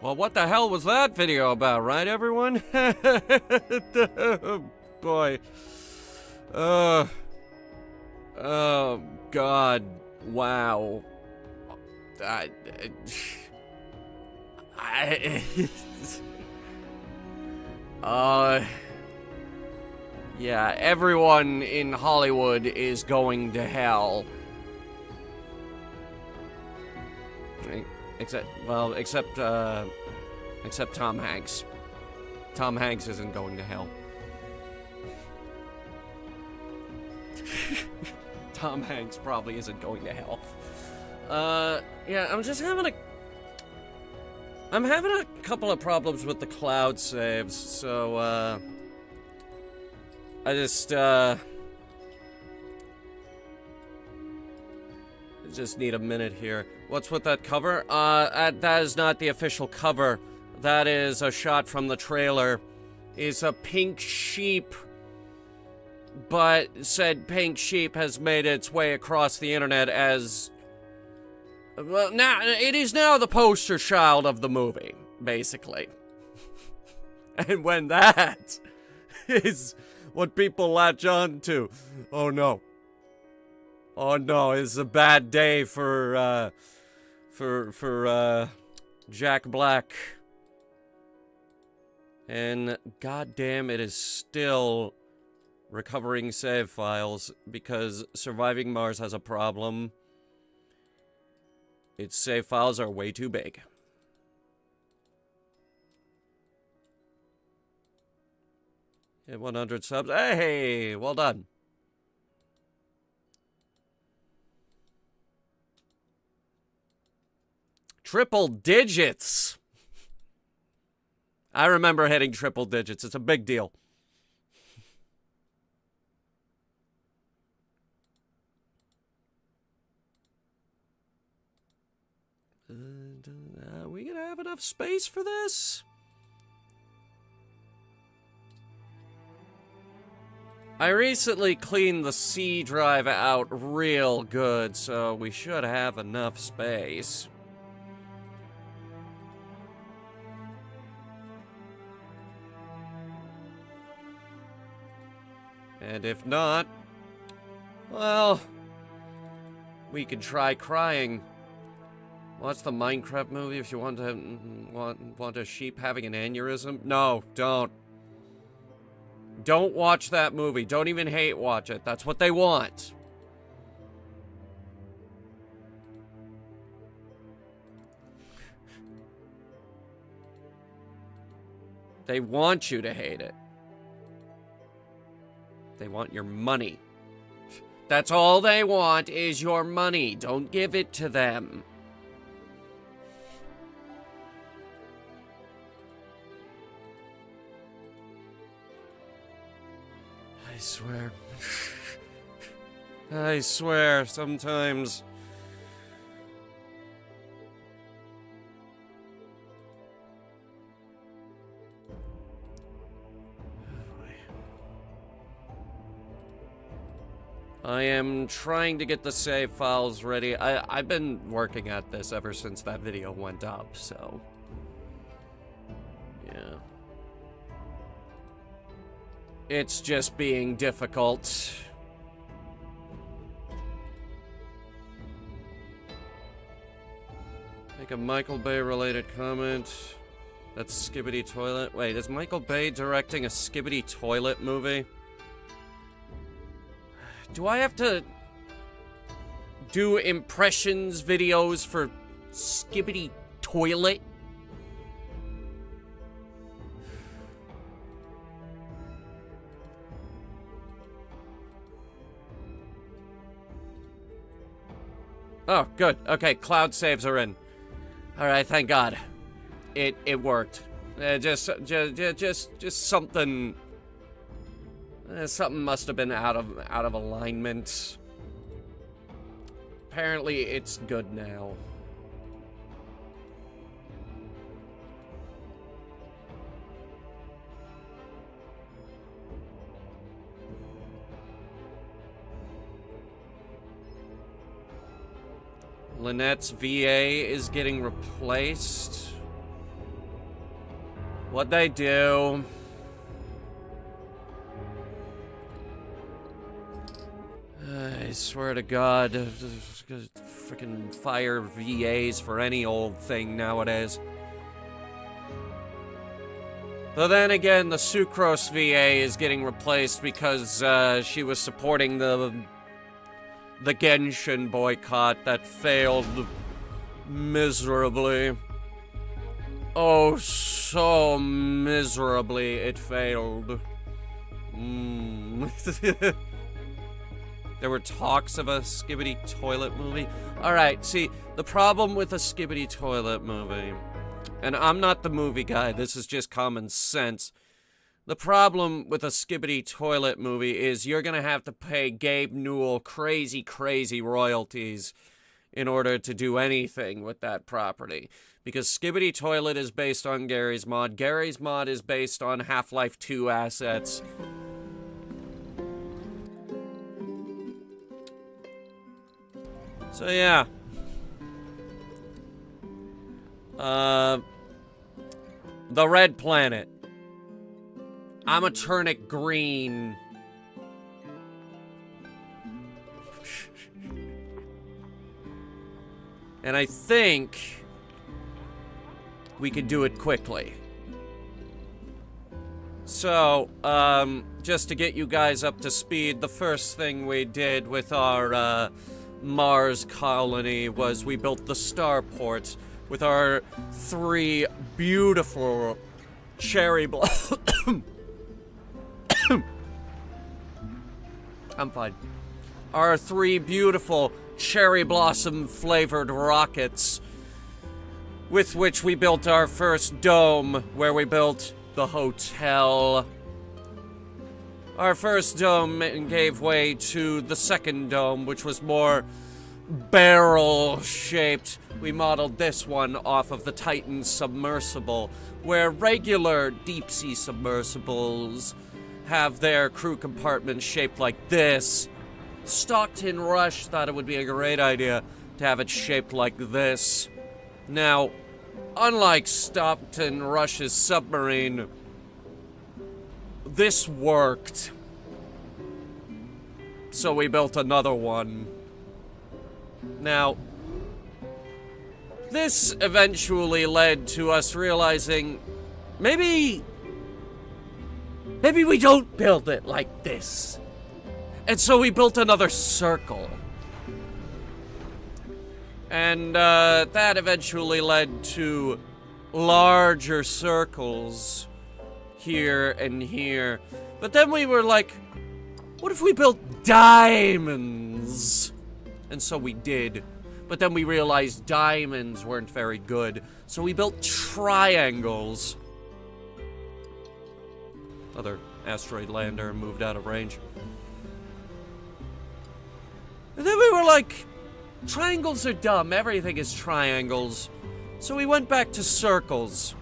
Well, what the hell was that video about, right, everyone? Boy. Oh, God. Wow. I yeah, everyone in Hollywood is going to hell. Except Tom Hanks. Tom Hanks isn't going to hell. Tom Hanks probably isn't going to hell. Yeah, I'm having a couple of problems with the cloud saves, so, I just need a minute here. What's with that cover? That is not the official cover. That is a shot from the trailer. It's a pink sheep, but said pink sheep has made its way across the internet as... Well, now, it is now the poster child of the movie, basically. And when that is what people latch on to, oh no. Oh no, it's a bad day for Jack Black. And goddamn, it is still recovering save files because Surviving Mars has a problem. Its save files are way too big. Hit 100 subs. Hey, well done. Triple digits. I remember hitting triple digits. It's a big deal. Are we gonna have enough space for this? I recently cleaned the C drive out real good, so we should have enough space. And if not, well, we could try crying. Watch the Minecraft movie if you want a sheep having an aneurysm. No, don't. Don't watch that movie. Don't even hate watch it. That's what they want. They want you to hate it. They want your money. That's all they want is your money. Don't give it to them. I swear. I swear, sometimes... I am trying to get the save files ready. I've been working at this ever since that video went up, so... yeah. It's just being difficult. Make a Michael Bay related comment. That's Skibbity Toilet. Wait, is Michael Bay directing a Skibbity Toilet movie? Do I have to do impressions videos for Skibbity Toilet? Oh, good. Okay, cloud saves are in. All right, thank God. It worked. Just something. Something must have been out of alignment. Apparently, it's good now. Lynette's VA is getting replaced. What'd they do? I swear to God, freaking fire VAs for any old thing nowadays. Though then again, the Sucrose VA is getting replaced because she was supporting the Genshin boycott that failed miserably. Oh, so miserably it failed. There were talks of a Skibidi Toilet movie. Alright, see, the problem with a Skibidi Toilet movie, and I'm not the movie guy, this is just common sense. The problem with a Skibidi Toilet movie is you're gonna have to pay Gabe Newell crazy, crazy royalties in order to do anything with that property. Because Skibidi Toilet is based on Gary's Mod. Gary's Mod is based on Half-Life 2 assets. So yeah. The Red Planet. I'ma turn it green. And I think we could do it quickly. So, just to get you guys up to speed, the first thing we did with our, Mars colony was we built the starport with our 3 beautiful cherry I'm fine. Our 3 beautiful cherry blossom flavored rockets with which we built our first dome, where we built the hotel. Our first dome gave way to the second dome, which was more barrel-shaped. We modeled this one off of the Titan submersible, where regular deep-sea submersibles have their crew compartments shaped like this. Stockton Rush thought it would be a great idea to have it shaped like this. Now, unlike Stockton Rush's submarine, this worked. So we built another one. Now, this eventually led to us realizing maybe we don't build it like this. And so we built another circle. And that eventually led to larger circles here and here. But then we were like, what if we built diamonds? And so we did. But then we realized diamonds weren't very good. So we built triangles. Other asteroid lander moved out of range. And then we were like, triangles are dumb. Everything is triangles. So we went back to circles.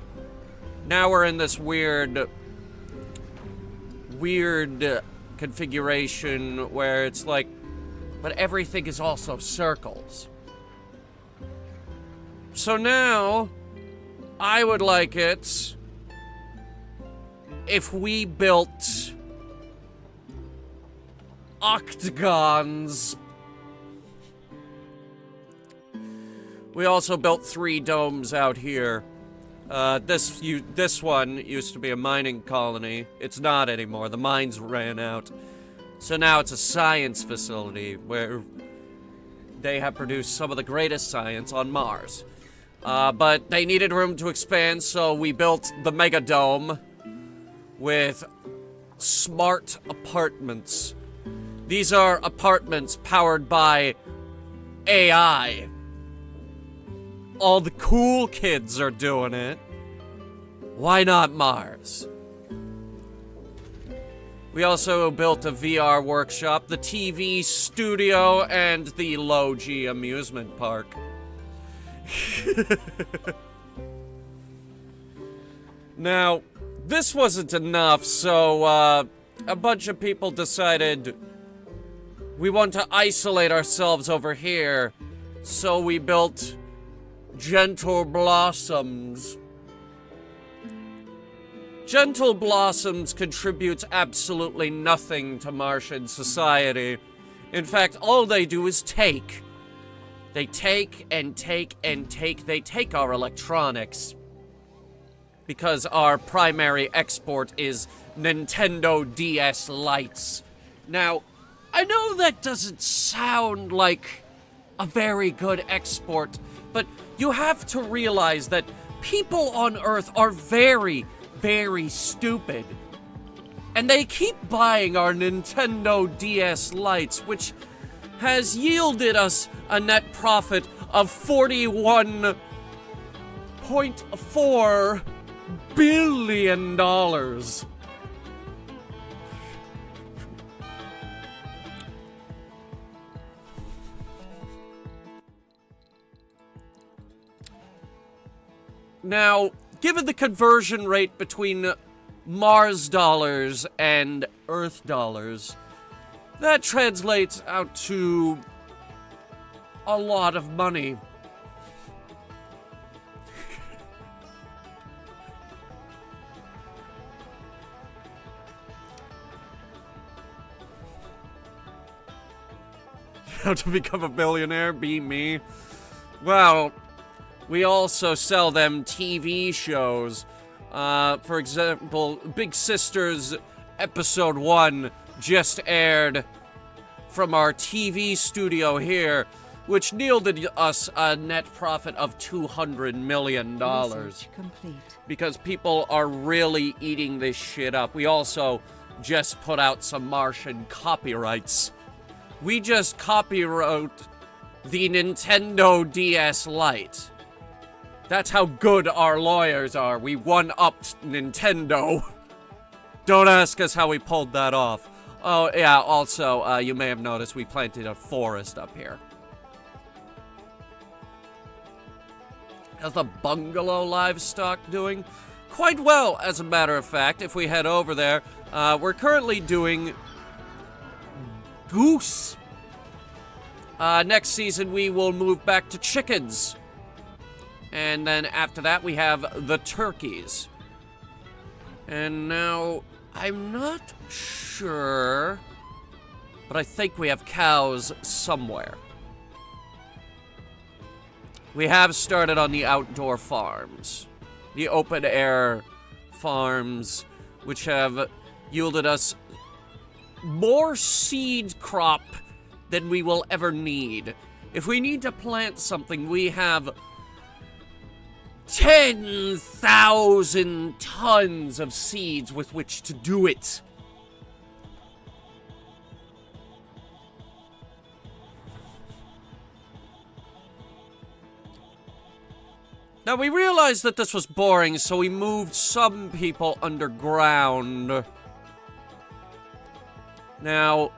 Now we're in this weird configuration where it's like, but everything is also circles. So now, I would like it if we built octagons. We also built 3 domes out here. This one used to be a mining colony. It's not anymore. The mines ran out. So now it's a science facility where they have produced some of the greatest science on Mars. But they needed room to expand, so we built the Mega Dome with smart apartments. These are apartments powered by AI. All the cool kids are doing it. Why not Mars? We also built a VR workshop, the TV studio, and the Logi amusement park. Now, this wasn't enough, so a bunch of people decided we want to isolate ourselves over here, so we built Gentle Blossoms. Gentle Blossoms contributes absolutely nothing to Martian society. In fact, all they do is take. They take and take and take. They take our electronics. Because our primary export is Nintendo DS Lights. Now, I know that doesn't sound like a very good export, but you have to realize that people on Earth are very, very stupid. And they keep buying our Nintendo DS Lights, which has yielded us a net profit of $41.4 billion. Now, given the conversion rate between Mars dollars and Earth dollars, that translates out to a lot of money. How to become a billionaire? Be me. Well, we also sell them TV shows. For example, Big Sisters Episode 1 just aired from our TV studio here, which yielded us a net profit of $200 million. Research complete. Because people are really eating this shit up. We also just put out some Martian copyrights. We just copyright the Nintendo DS Lite. That's how good our lawyers are. We one-upped Nintendo. Don't ask us how we pulled that off. Oh, yeah, also, you may have noticed we planted a forest up here. How's the bungalow livestock doing? Quite well, as a matter of fact, if we head over there. We're currently doing goose. Next season, we will move back to chickens. And then after that, we have the turkeys. And now, I'm not sure, but I think we have cows somewhere. We have started on the outdoor farms, the open-air farms, which have yielded us more seed crop than we will ever need. If we need to plant something, we have 10,000 tons of seeds with which to do it. Now, we realized that this was boring, so we moved some people underground. Now,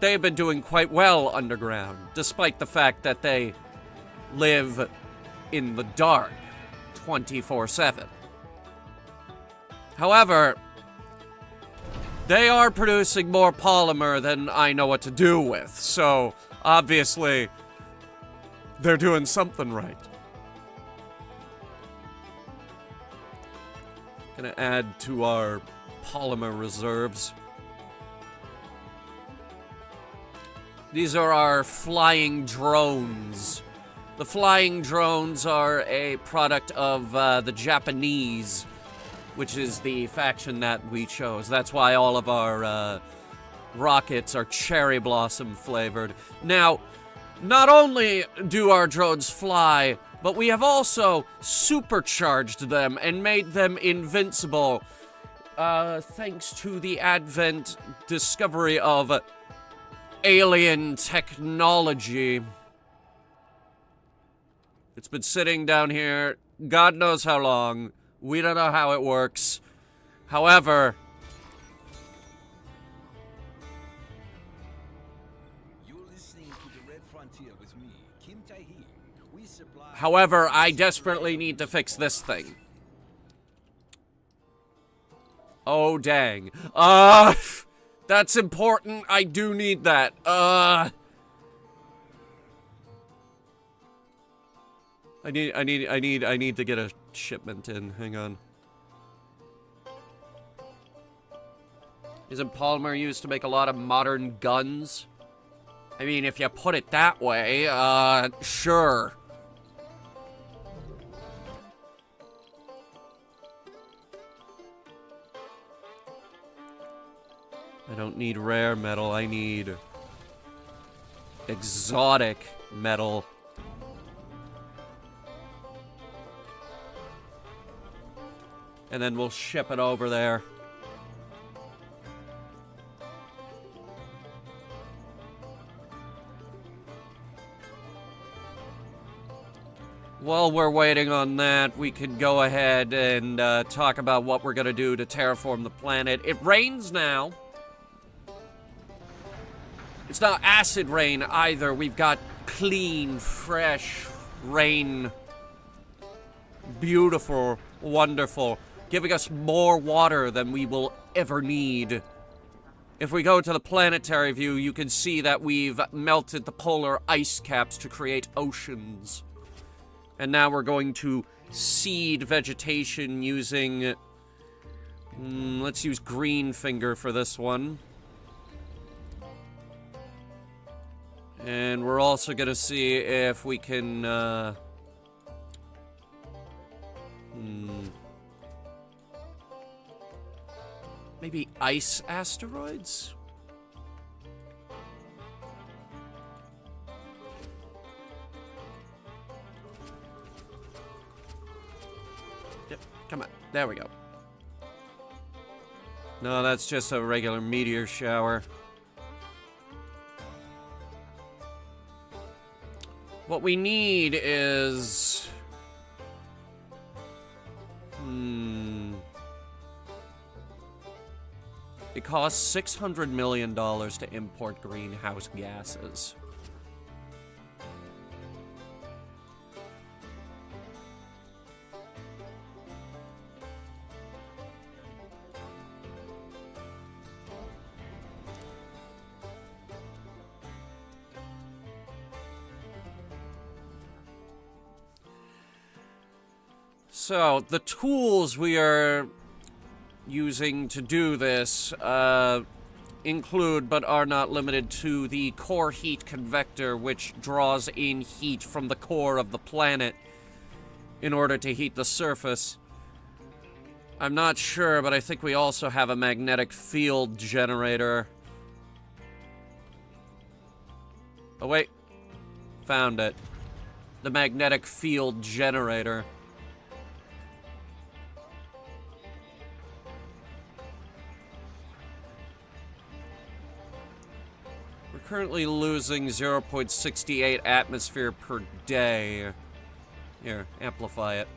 they've been doing quite well underground, despite the fact that they live in the dark 24/7. However, they are producing more polymer than I know what to do with, so obviously they're doing something right. Gonna add to our polymer reserves. These are our flying drones. The flying drones are a product of the Japanese, which is the faction that we chose. That's why all of our rockets are cherry blossom flavored. Now, not only do our drones fly, but we have also supercharged them and made them invincible, thanks to the discovery of alien technology. It's been sitting down here, God knows how long. We don't know how it works. However, I desperately need to fix this thing. Oh, dang. That's important. I do need that. I need to get a shipment in. Hang on. Isn't polymer used to make a lot of modern guns? I mean, if you put it that way, sure. I don't need rare metal, I need exotic metal. And then we'll ship it over there. While we're waiting on that, we can go ahead and talk about what we're going to do to terraform the planet. It rains now. It's not acid rain either. We've got clean, fresh rain. Beautiful, wonderful. Giving us more water than we will ever need. If we go to the planetary view, you can see that we've melted the polar ice caps to create oceans. And now we're going to seed vegetation using... let's use green finger for this one. And we're also going to see if we can... maybe ice asteroids? Yep, come on. There we go. No, that's just a regular meteor shower. What we need is... It costs $600 million to import greenhouse gases. So, the tools we are using to do this include, but are not limited to, the core heat convector, which draws in heat from the core of the planet in order to heat the surface. I'm not sure, but I think we also have a magnetic field generator. Oh, wait. Found it. The magnetic field generator. Currently losing 0.68 atmosphere per day. Here, amplify it.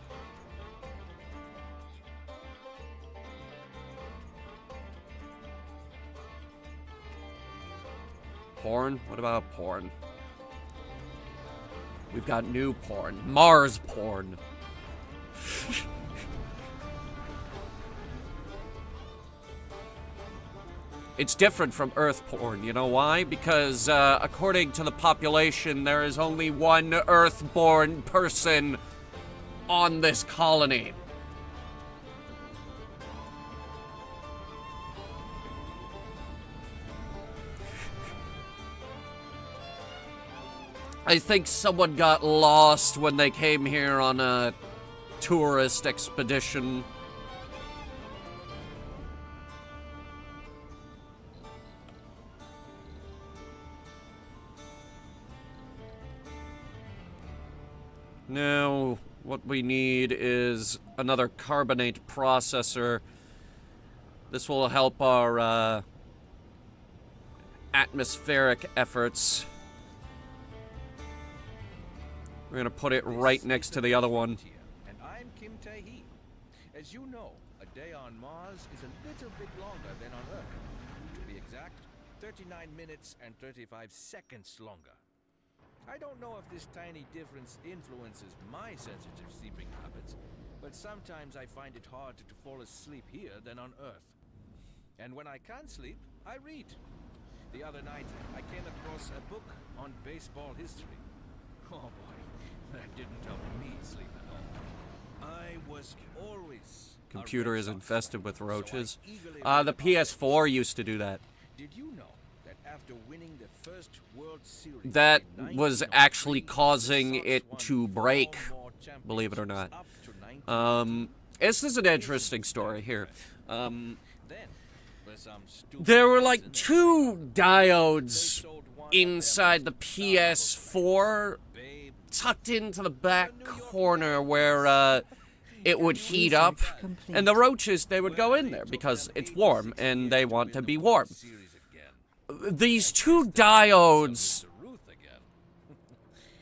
Porn? What about porn? We've got new porn. Mars porn. It's different from Earth porn. You know why? Because, according to the population, there is only one Earth-born person on this colony. I think someone got lost when they came here on a tourist expedition. Now, what we need is another carbonate processor. This will help our atmospheric efforts. We're gonna put it right next to the other one. And I'm Kim Tae-hee. As you know, a day on Mars is a little bit longer than on Earth. To be exact, 39 minutes and 35 seconds longer. I don't know if this tiny difference influences my sensitive sleeping habits, but sometimes I find it harder to fall asleep here than on Earth. And when I can't sleep, I read. The other night, I came across a book on baseball history. Oh boy, that didn't help me sleep at all. I was always computer is infested with roaches. The PS4 used to do that. Did you know that after winning the first World Series That in was 1903, actually the causing Sox it won to 4 break, more believe it or not. championships up to 1902. This is an interesting story here. Then, for some stupid There were like reason, 2 diodes they sold one of inside the their most desirable PS4 babe, tucked into the back corner where it would heat up, and the roaches, they would go in there because it's warm and they want to be warm. series again. These 2 diodes, To Ruth again.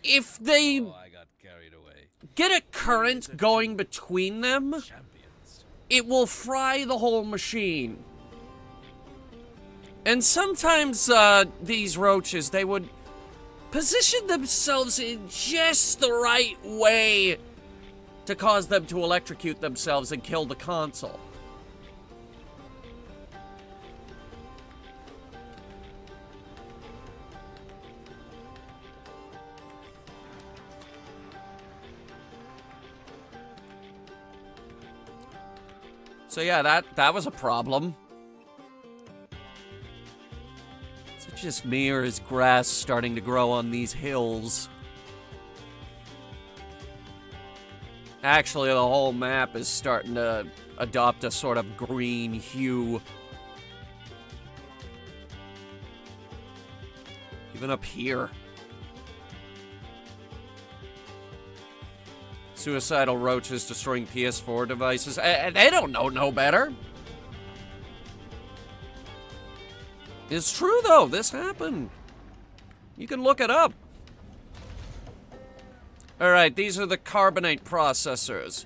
if they Oh, I got carried away. get a current going between them, Champions. it will fry the whole machine. And sometimes these roaches, they would position themselves in just the right way to cause them to electrocute themselves and kill the console. So yeah, that was a problem. Is it just me, or is grass starting to grow on these hills? Actually, the whole map is starting to adopt a sort of green hue. Even up here. Suicidal roaches destroying PS4 devices. They don't know no better. It's true, though. This happened. You can look it up. Alright, these are the carbonate processors.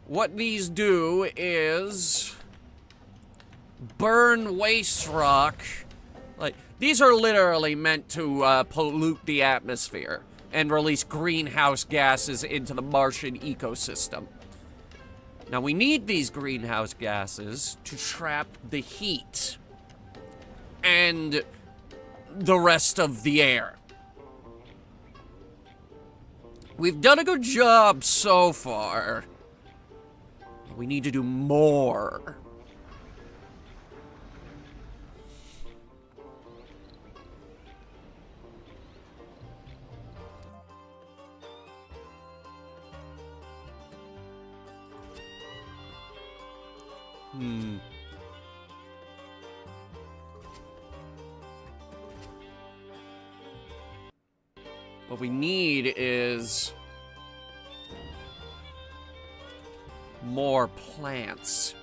What these do is burn waste rock. Like, these are literally meant to pollute the atmosphere and release greenhouse gases into the Martian ecosystem. Now, we need these greenhouse gases to trap the heat and the rest of the air. We've done a good job so far. We need to do more. What we need is more plants.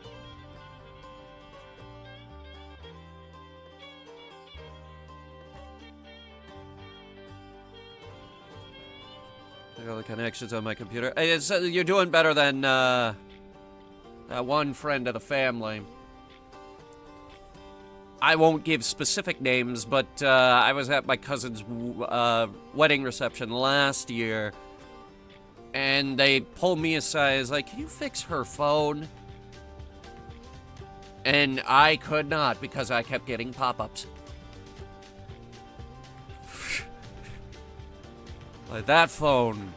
I got the connections on my computer. You're doing better than that one friend of the family. I won't give specific names, but I was at my cousin's wedding reception last year, and they pulled me aside. It's like, can you fix her phone? And I could not, because I kept getting pop-ups. Like, that phone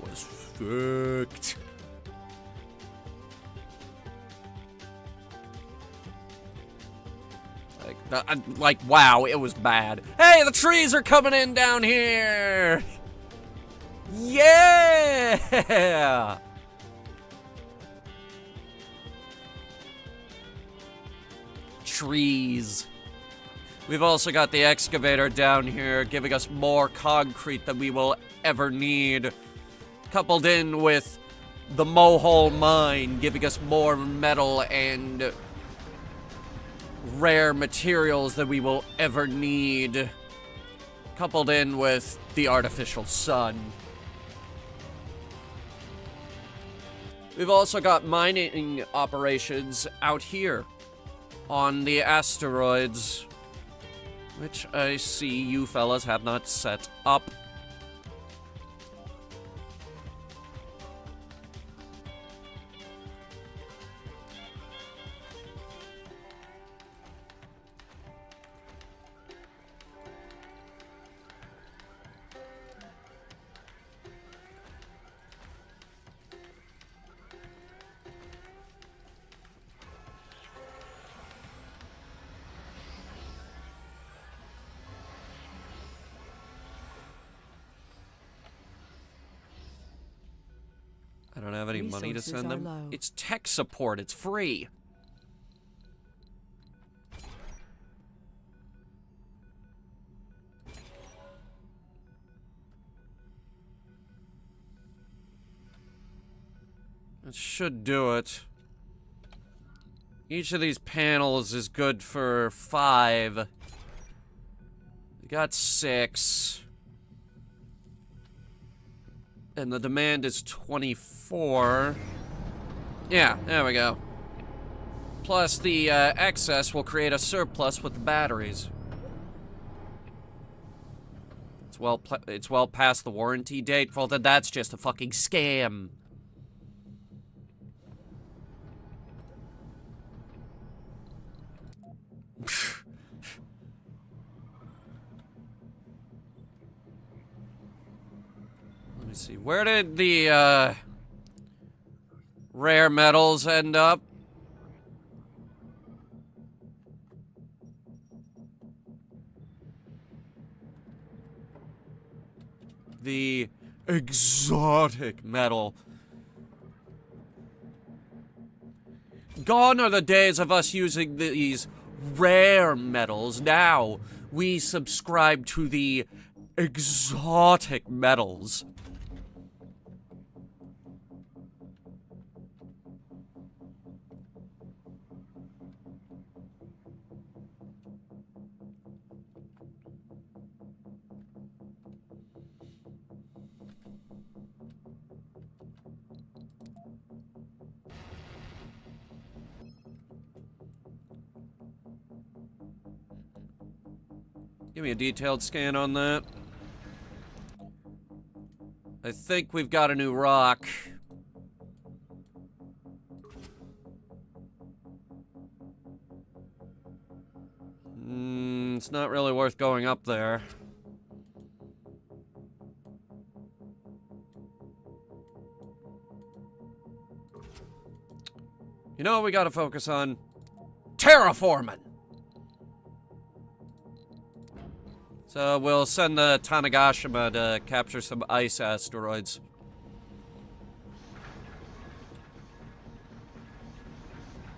was fucked. Like, wow, it was bad. Hey, the trees are coming in down here! Yeah! Trees. We've also got the excavator down here, giving us more concrete than we will ever need. Coupled in with the Mohole mine, giving us more metal and rare materials that we will ever need, coupled in with the artificial sun. We've also got mining operations out here on the asteroids, which I see you fellas have not set up. I don't have any money to Resources send are them. low. It's tech support. It's free. That should do it. Each of these panels is good for 5. We got 6. And the demand is 24. Yeah, there we go. Plus the excess will create a surplus with the batteries. It's well past the warranty date. Well, then that's just a fucking scam. Let me see. Where did the rare metals end up? The exotic metal. Gone are the days of us using these rare metals. Now we subscribe to the exotic metals. Give me a detailed scan on that. I think we've got a new rock. It's not really worth going up there. You know what we gotta focus on? Terraforming! So we'll send the Tanegashima to capture some ice asteroids.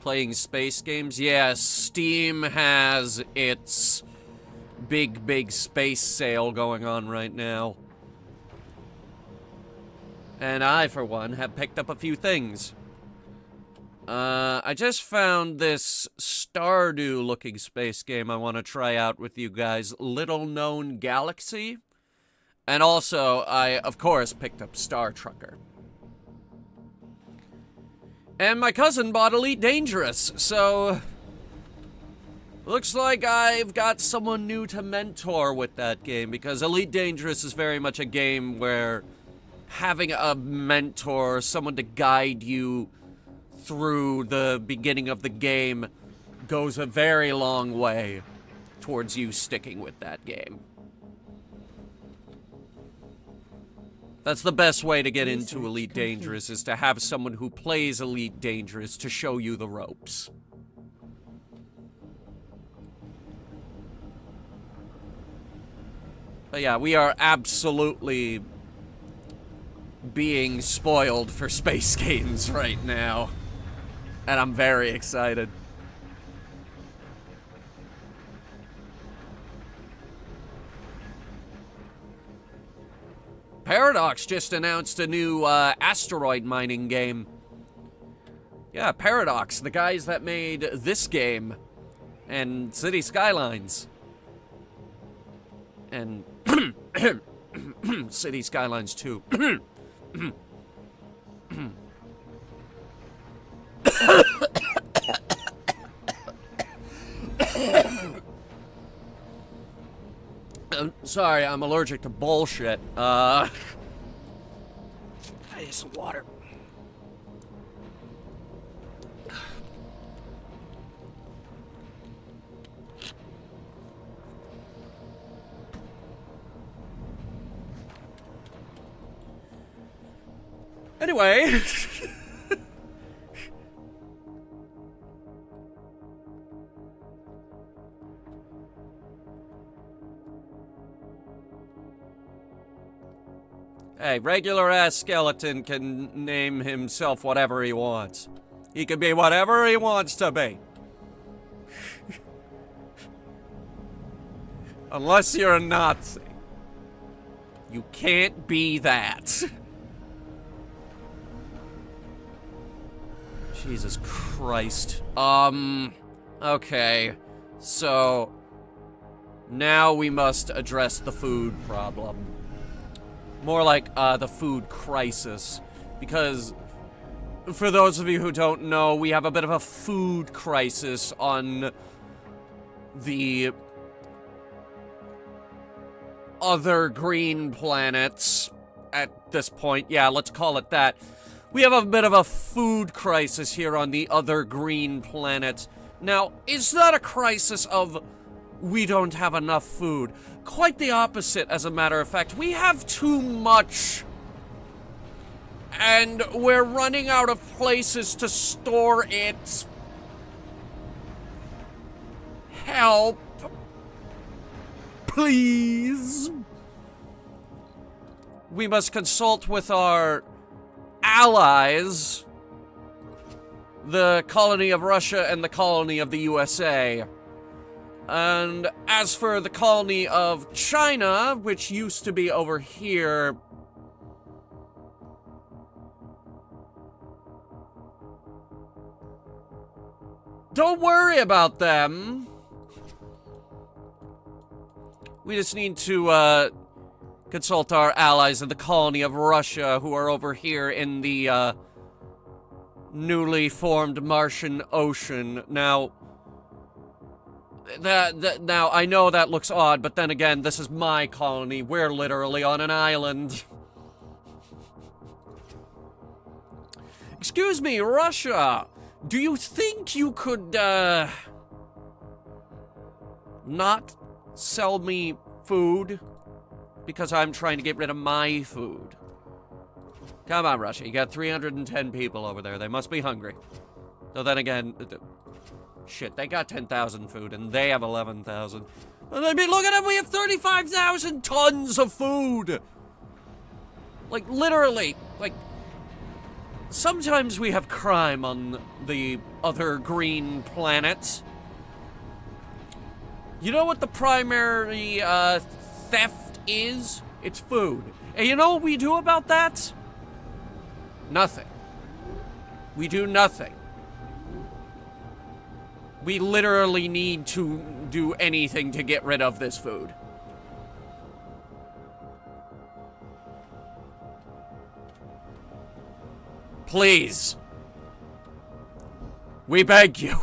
Playing space games? Yes, Steam has its big space sale going on right now. And I, for one, have picked up a few things. I just found this Stardew-looking space game I want to try out with you guys. Little Known Galaxy. And also, I, of course, picked up Star Trucker. And my cousin bought Elite Dangerous, so... looks like I've got someone new to mentor with that game, because Elite Dangerous is very much a game where having a mentor, someone to guide you through the beginning of the game, goes a very long way towards you sticking with that game. That's the best way to get into Elite Dangerous, is to have someone who plays Elite Dangerous to show you the ropes. But yeah, we are absolutely being spoiled for space games right now. And I'm very excited. Paradox just announced a new asteroid mining game. Yeah, Paradox, the guys that made this game and City Skylines. And City Skylines 2. Sorry, I'm allergic to bullshit. I need some water. Anyway. Hey, regular-ass skeleton can name himself whatever he wants. He can be whatever he wants to be. Unless you're a Nazi. You can't be that. Jesus Christ. Okay. So, now we must address the food problem. More like, the food crisis. Because, for those of you who don't know, we have a bit of a food crisis on the other green planets at this point. Yeah, let's call it that. We have a bit of a food crisis here on the other green planet. Now, it's not a crisis of we don't have enough food. Quite the opposite, as a matter of fact. We have too much. And we're running out of places to store it. Help. Please. We must consult with our allies, the colony of Russia and the colony of the USA. And as for the colony of China, which used to be over here, don't worry about them. We just need to, consult our allies in the colony of Russia who are over here in the, newly formed Martian Ocean. Now, now, I know that looks odd, but then again, this is my colony. We're literally on an island. Excuse me, Russia. Do you think you could, not sell me food? Because I'm trying to get rid of my food. Come on, Russia. You got 310 people over there. They must be hungry. So then again, shit, they got 10,000 food, and they have 11,000. I mean, look at them. We have 35,000 tons of food. Like, literally. Like, sometimes we have crime on the other green planets. You know what the primary, theft is? It's food. And you know what we do about that? Nothing. We do nothing. We literally need to do anything to get rid of this food. Please. We beg you.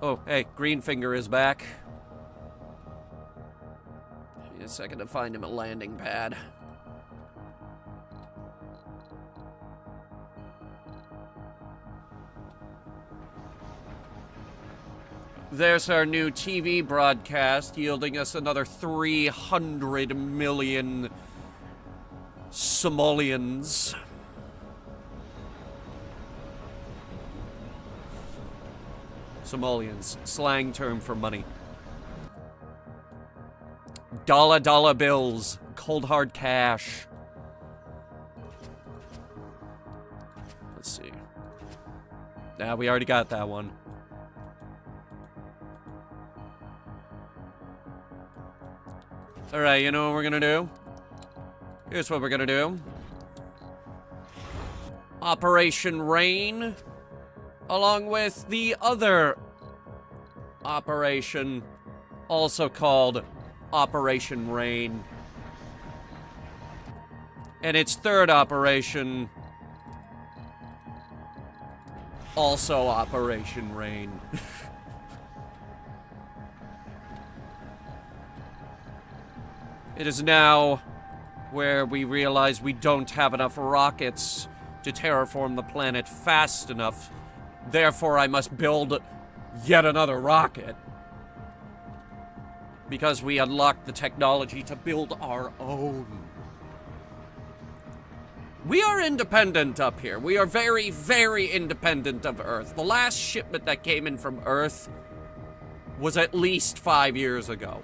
Oh, hey, Greenfinger is back. Give me a second to find him a landing pad. There's our new TV broadcast, yielding us another 300 million simoleons. Simoleons, slang term for money. Dollar bills, cold hard cash. Let's see. Nah, we already got that one. Alright, you know what we're gonna do? Here's what we're gonna do. Operation Rain, along with the other operation, also called Operation Rain. And its third operation, also Operation Rain. It is now where we realize we don't have enough rockets to terraform the planet fast enough. Therefore, I must build yet another rocket. Because we unlocked the technology to build our own. We are independent up here. We are very, very independent of Earth. The last shipment that came in from Earth was at least 5 years ago.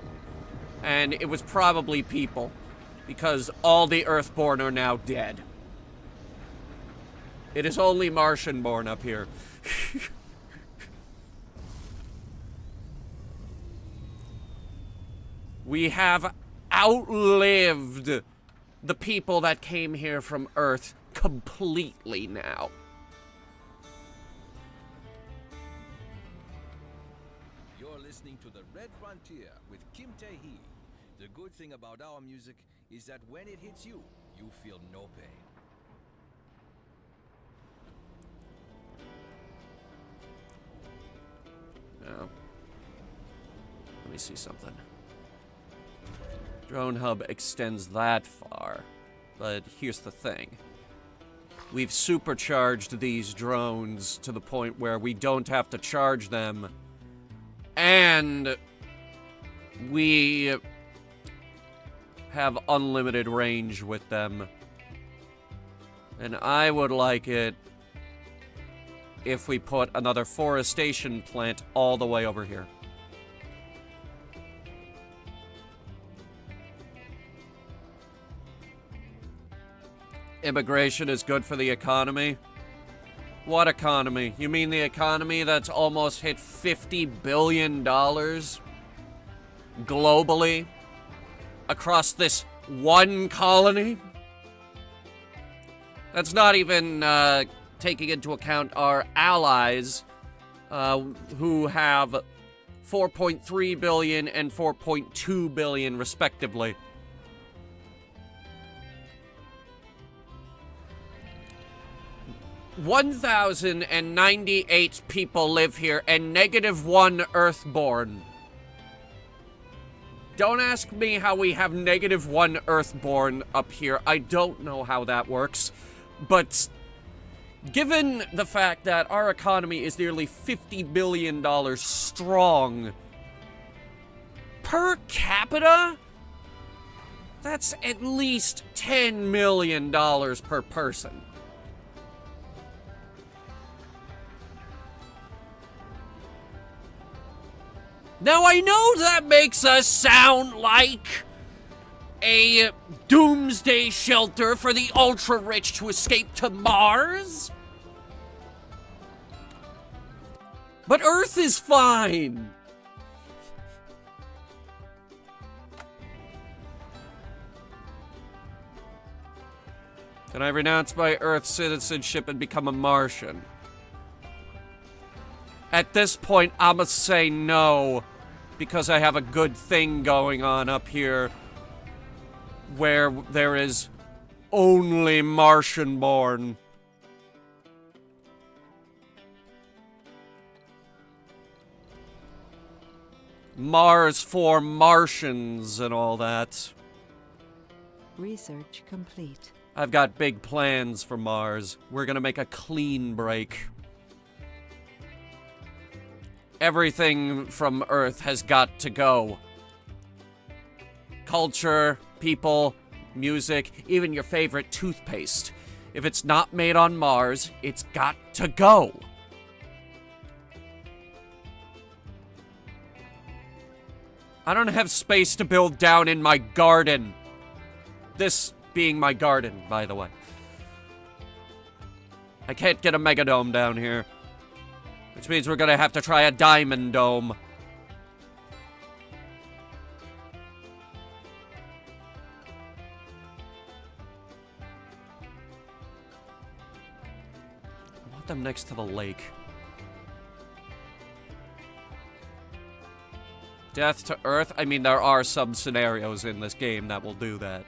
And it was probably people, because all the Earthborn are now dead. It is only Martian-born up here. We have outlived the people that came here from Earth completely now. You're listening to The Red Frontier with Kim Tae-hee. The good thing about our music is that when it hits you, you feel no pain. Now, let me see something. Drone hub extends that far, but here's the thing. We've supercharged these drones to the point where we don't have to charge them, and we have unlimited range with them. And I would like it if we put another forestation plant all the way over here. Immigration is good for the economy? What economy? You mean the economy that's almost hit $50 billion globally across this one colony? That's not even taking into account our allies, who have 4.3 billion and 4.2 billion respectively. (1,098) people live here and -1 Earthborn. Don't ask me how we have -1 Earthborn up here. I don't know how that works. But given the fact that our economy is nearly $50 billion strong, per capita, that's at least $10 million per person. Now, I know that makes us sound like a doomsday shelter for the ultra-rich to escape to Mars. But Earth is fine. Can I renounce my Earth citizenship and become a Martian? At this point, I must say no, because I have a good thing going on up here where there is only Martian-born. Mars for Martians and all that. Research complete. I've got big plans for Mars. We're gonna make a clean break. Everything from Earth has got to go. Culture, people, music, even your favorite toothpaste. If it's not made on Mars, it's got to go. I don't have space to build down in my garden. This being my garden, by the way. I can't get a megadome down here. Which means we're gonna have to try a diamond dome. I want them next to the lake. Death to Earth? I mean, there are some scenarios in this game that will do that.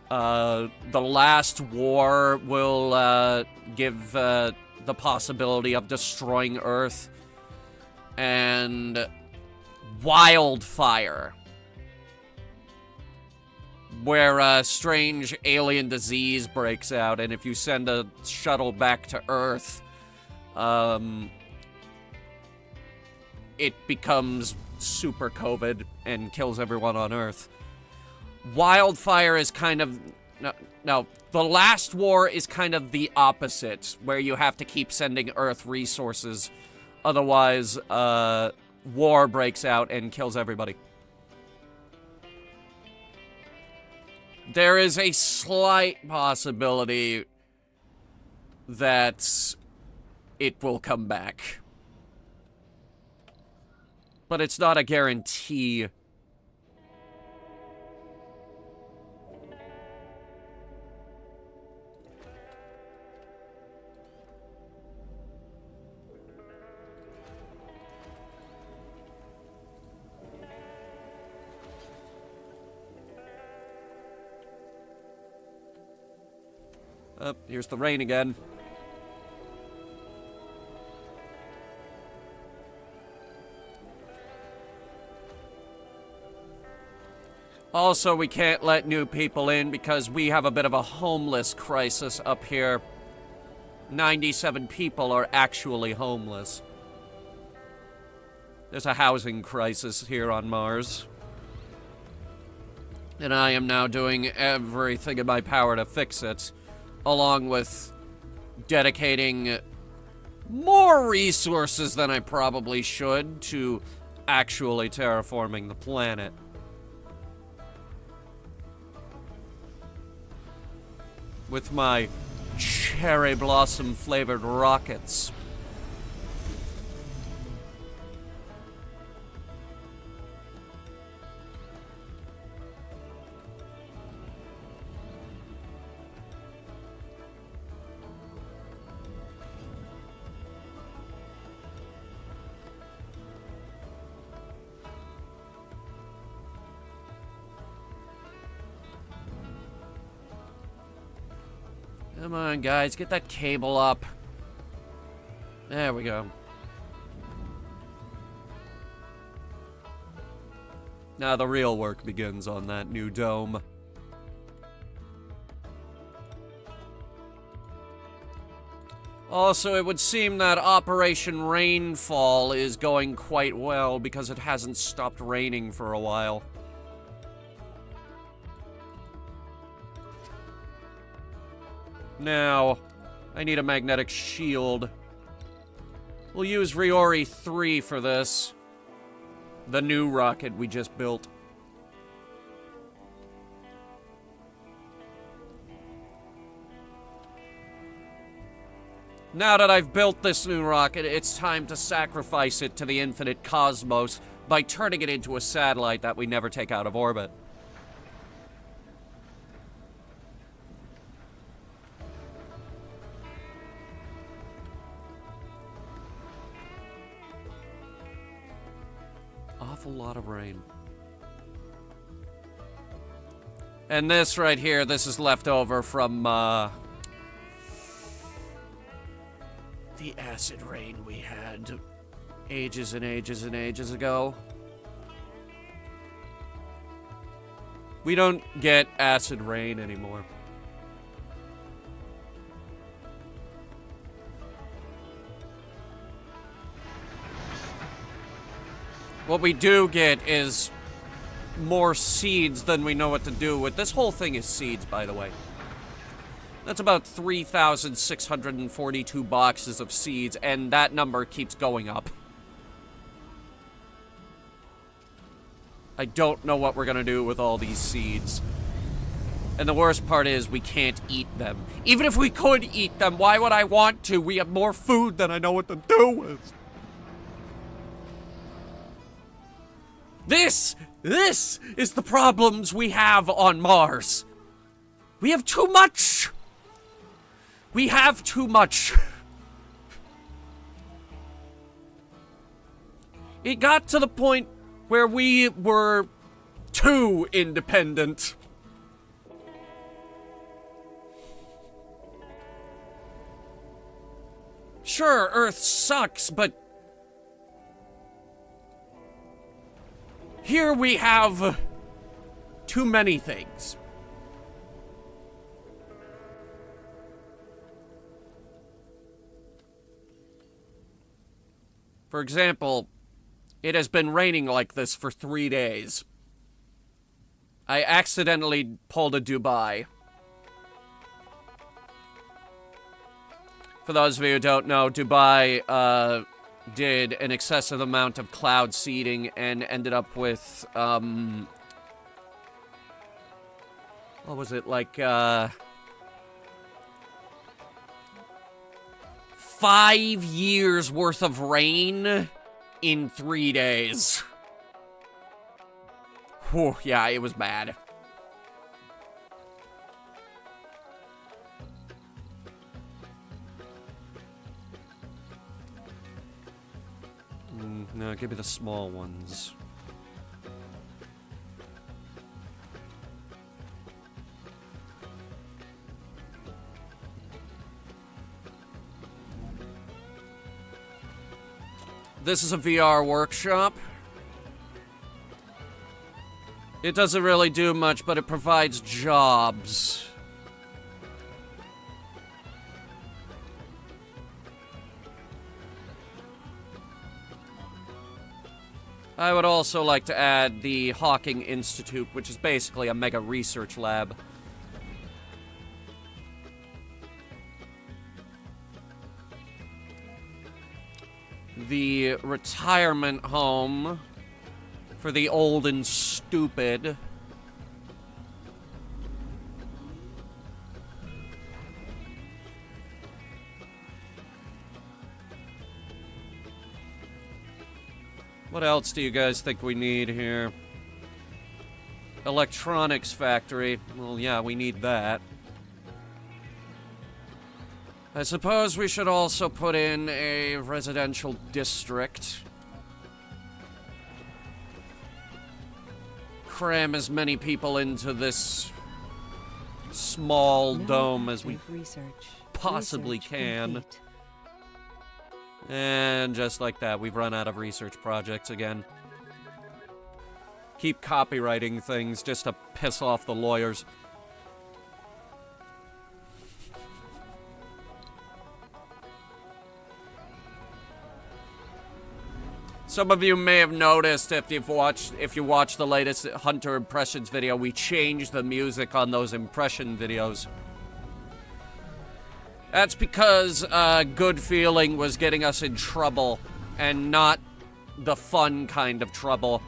The last war will give the possibility of destroying Earth. And wildfire, where a strange alien disease breaks out, and if you send a shuttle back to Earth, it becomes super COVID and kills everyone on Earth. Wildfire is kind of... No, the last war is kind of the opposite, where you have to keep sending Earth resources. Otherwise, war breaks out and kills everybody. There is a slight possibility that it will come back. But it's not a guarantee. Oh, here's the rain again. Also, we can't let new people in because we have a bit of a homeless crisis up here. 97 people are actually homeless. There's a housing crisis here on Mars. And I am now doing everything in my power to fix it, along with dedicating more resources than I probably should to actually terraforming the planet. With my cherry blossom flavored rockets. Come on, guys, get that cable up. There we go. Now the real work begins on that new dome. Also, it would seem that Operation Rainfall is going quite well because it hasn't stopped raining for a while. Now, I need a magnetic shield. We'll use Riori 3 for this. The new rocket we just built. Now that I've built this new rocket, it's time to sacrifice it to the infinite cosmos by turning it into a satellite that we never take out of orbit. Awful lot of rain. And this right here, this is left over from, the acid rain we had ages and ages and ages ago. We don't get acid rain anymore. What we do get is more seeds than we know what to do with. This whole thing is seeds, by the way. That's about 3,642 boxes of seeds, and that number keeps going up. I don't know what we're gonna do with all these seeds. And the worst part is we can't eat them. Even if we could eat them, why would I want to? We have more food than I know what to do with. This is the problems we have on Mars. We have too much. We have too much. It got to the point where we were too independent. Sure, Earth sucks, but here we have too many things. For example, it has been raining like this for 3 days. I accidentally pulled a Dubai. For those of you who don't know, Dubai did an excessive amount of cloud seeding and ended up with, what was it, like, 5 years worth of rain in 3 days. Whew, yeah, it was bad. No, give me the small ones. This is a VR workshop. It doesn't really do much, but it provides jobs. I would also like to add the Hawking Institute, which is basically a mega research lab. The retirement home for the old and stupid. What else do you guys think we need here? Electronics factory. Well, yeah, we need that. I suppose we should also put in a residential district. Cram as many people into this small dome as we possibly can. Complete. And just like that, we've run out of research projects again. Keep copywriting things just to piss off the lawyers. Some of you may have noticed if you watched the latest Hunter Impressions video, we changed the music on those impression videos. That's because Good Feeling was getting us in trouble, and not the fun kind of trouble.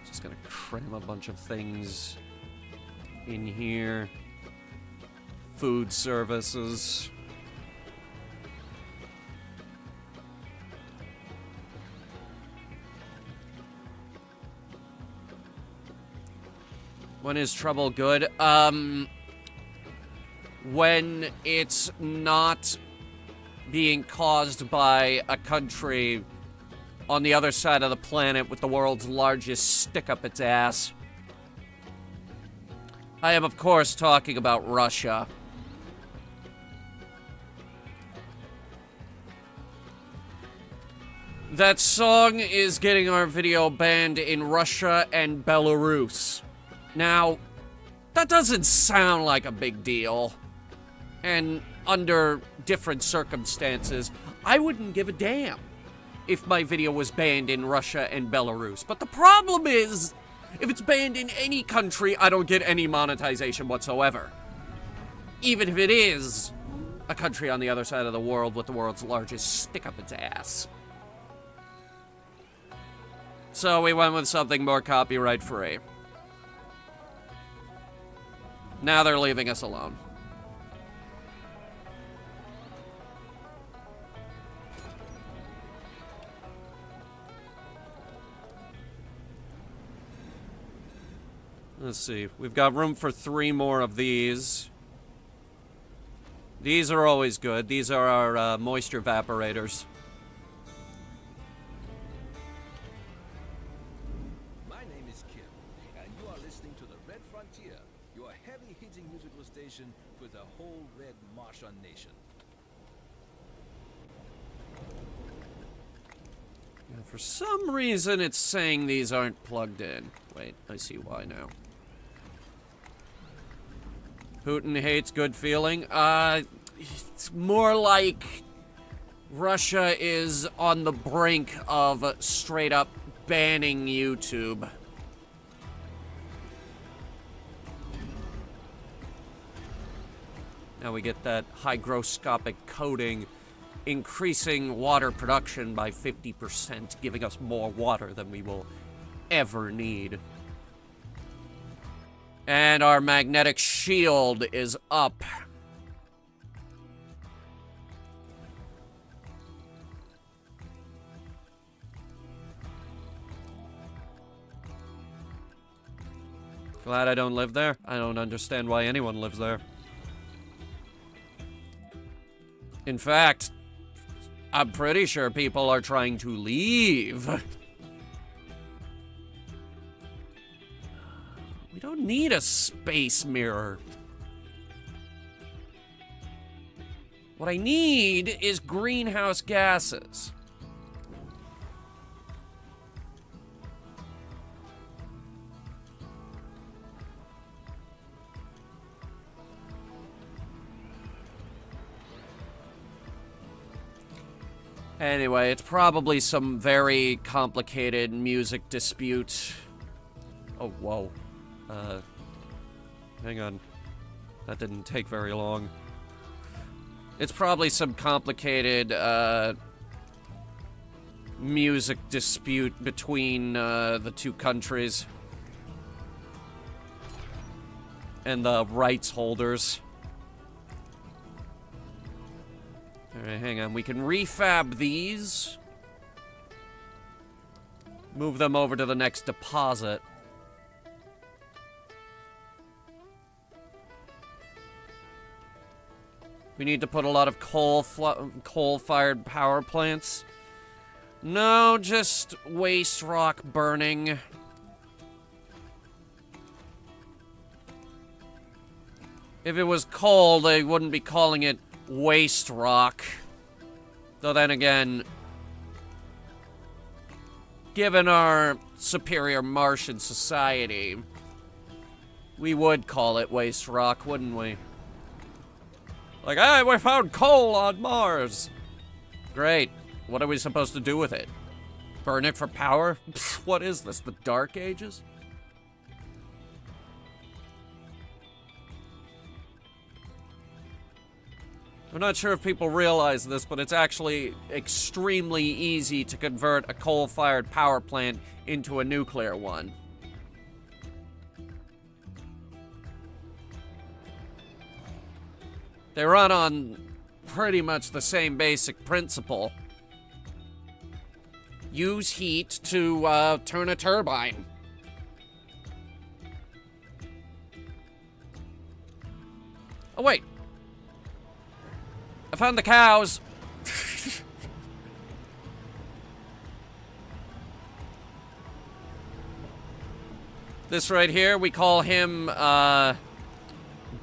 Just gonna cram a bunch of things in here. Food services. When is trouble good? When it's not being caused by a country on the other side of the planet with the world's largest stick up its ass. I am, of course, talking about Russia. That song is getting our video banned in Russia and Belarus. Now, that doesn't sound like a big deal. And under different circumstances, I wouldn't give a damn if my video was banned in Russia and Belarus. But the problem is, if it's banned in any country, I don't get any monetization whatsoever. Even if it is a country on the other side of the world with the world's largest stick up its ass. So we went with something more copyright free. Now they're leaving us alone. Let's see. We've got room for 3 more of these. These are always good. These are our moisture evaporators. My name is Kim, and you are listening to the Red Frontier, your heavy-hitting musical station for the whole Red Martian nation. And for some reason, it's saying these aren't plugged in. Wait, I see why now. Putin hates Good Feeling. It's more like Russia is on the brink of straight up banning YouTube. Now we get that hygroscopic coating, increasing water production by 50%, giving us more water than we will ever need. And our magnetic shield is up. Glad I don't live there. I don't understand why anyone lives there. In fact, I'm pretty sure people are trying to leave. We don't need a space mirror. What I need is greenhouse gases. Anyway, it's probably some very complicated music dispute. Oh, whoa. Hang on. That didn't take very long. It's probably some complicated, music dispute between, the two countries. And the rights holders. Alright, hang on. We can refab these. Move them over to the next deposit. We need to put a lot of coal-fired power plants. No, just waste rock burning. If it was coal, they wouldn't be calling it waste rock. Though then again, given our superior Martian society, we would call it waste rock, wouldn't we? Like, hey, we found coal on Mars. Great. What are we supposed to do with it? Burn it for power? Pfft, what is this, the Dark Ages? I'm not sure if people realize this, but it's actually extremely easy to convert a coal-fired power plant into a nuclear one. They run on pretty much the same basic principle. Use heat to turn a turbine. Oh, wait. I found the cows. This right here, we call him,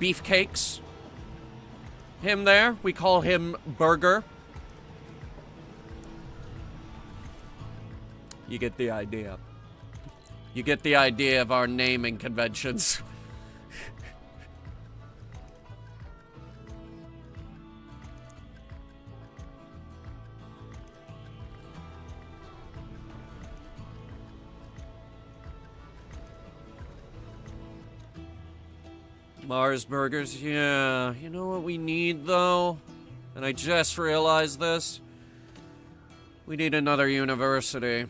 Beefcakes. Him there, we call him Burger. You get the idea. You get the idea of our naming conventions. Mars burgers, yeah. You know what we need, though? And I just realized this. We need another university.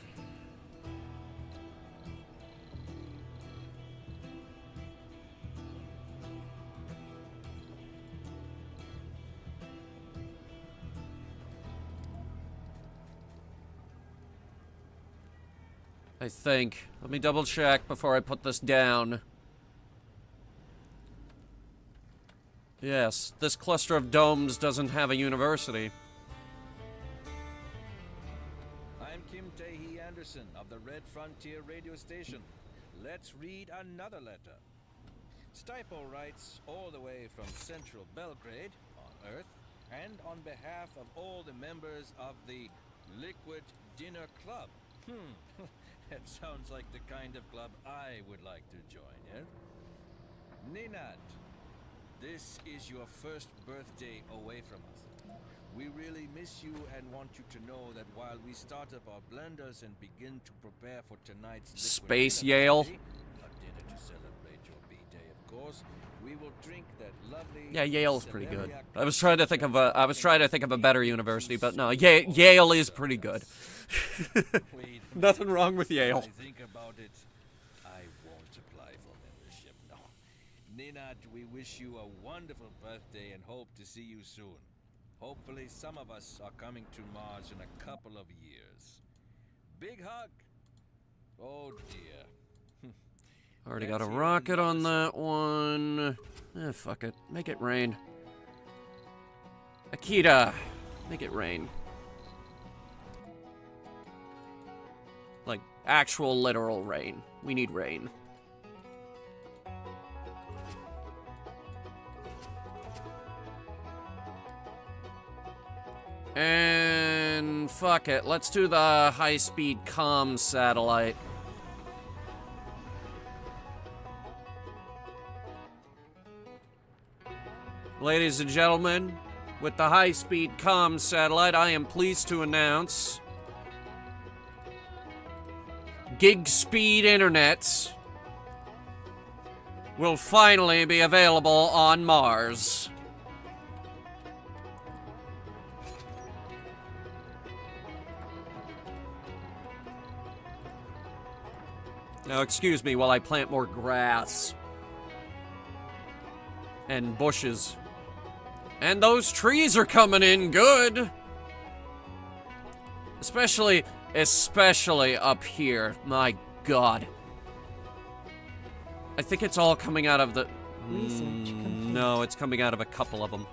I think. Let me double check before I put this down. Yes, this cluster of domes doesn't have a university. I'm Kim Tae Anderson of the Red Frontier radio station. Let's read another letter. Stipo writes all the way from central Belgrade, on Earth, and on behalf of all the members of the Liquid Dinner Club. That sounds like the kind of club I would like to join, yeah? Ninat, this is your first birthday away from us. We really miss you and want you to know that while we start up our blenders and begin to prepare for tonight's liquid Space dinner Yale. party, a dinner to celebrate your B-day, of course, we will drink that lovely. Yeah, Yale's pretty good. Celeriac I was trying to think of a better university, but no, Yale is pretty good. Wait, Nothing wrong with when Yale. I think about it, I won't apply for membership. No. Ninat, we wish you a wonderful birthday and hope to see you soon. Hopefully some of us are coming to Mars in a couple of years. Big hug. Oh dear. Already got a rocket on that one. Fuck it. Make it rain. Akita, make it rain. Like, actual literal rain. We need rain. And fuck it. Let's do the high-speed comm satellite. Ladies and gentlemen, with the high-speed comm satellite, I am pleased to announce gig speed internets will finally be available on Mars. Now, excuse me while I plant more grass and bushes. And those trees are coming in good. Especially up here. My God. I think it's all coming out of the... no, it's coming out of a couple of them.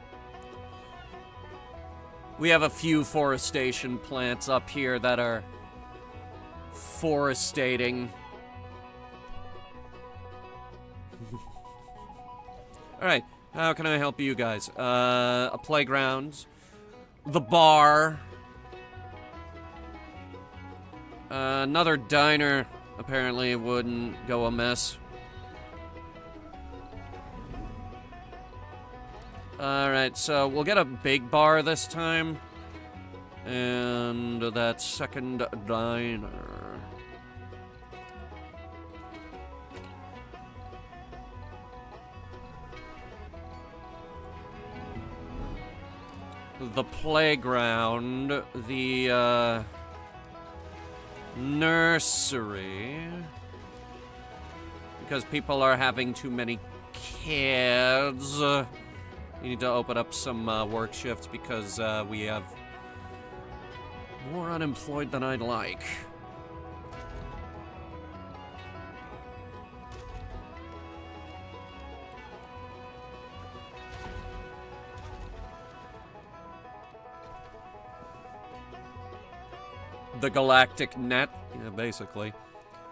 We have a few forestation plants up here that are forestating. Alright, how can I help you guys? A playground. The bar. Another diner apparently wouldn't go amiss. Alright, so we'll get a big bar this time. And that second diner. The playground, the nursery, because people are having too many kids. You need to open up some work shifts because we have more unemployed than I'd like. The Galactic Net, yeah, basically.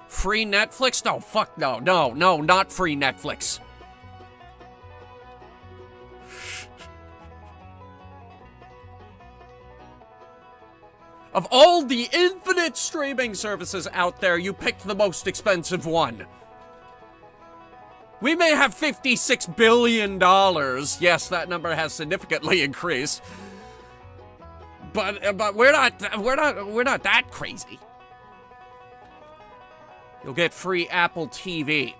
Free Netflix? No, fuck no, not free Netflix. Of all the infinite streaming services out there, you picked the most expensive one. We may have $56 billion. Yes, that number has significantly increased. But we're not that crazy. You'll get free Apple TV.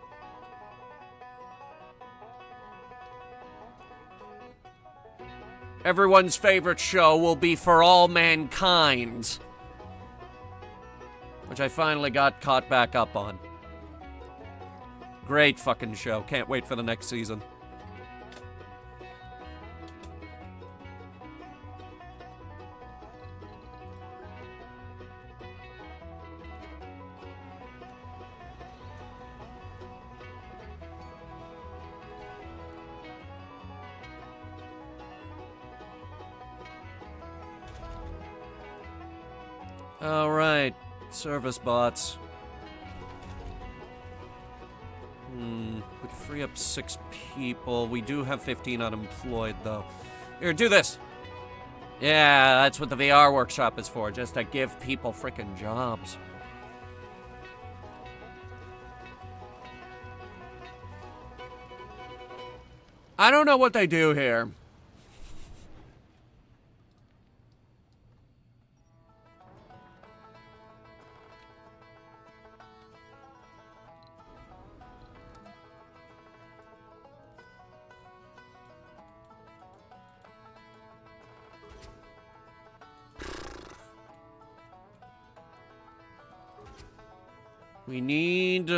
Everyone's favorite show will be For All Mankind, which I finally got caught back up on. Great fucking show. Can't wait for the next season. Alright, service bots. Would free up 6 people. We do have 15 unemployed, though. Here, do this! Yeah, that's what the VR workshop is for, just to give people frickin' jobs. I don't know what they do here. We need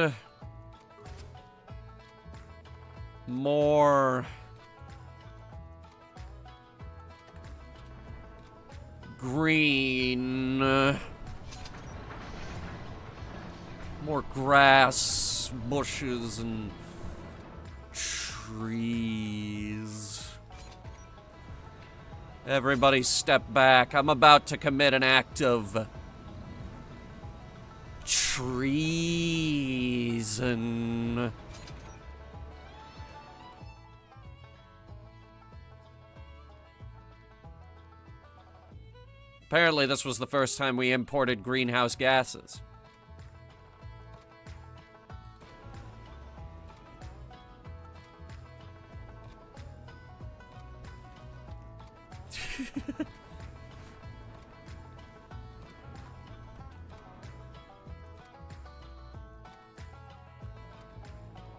more green, more grass, bushes, and trees. Everybody step back. I'm about to commit an act of treason. Apparently, this was the first time we imported greenhouse gases.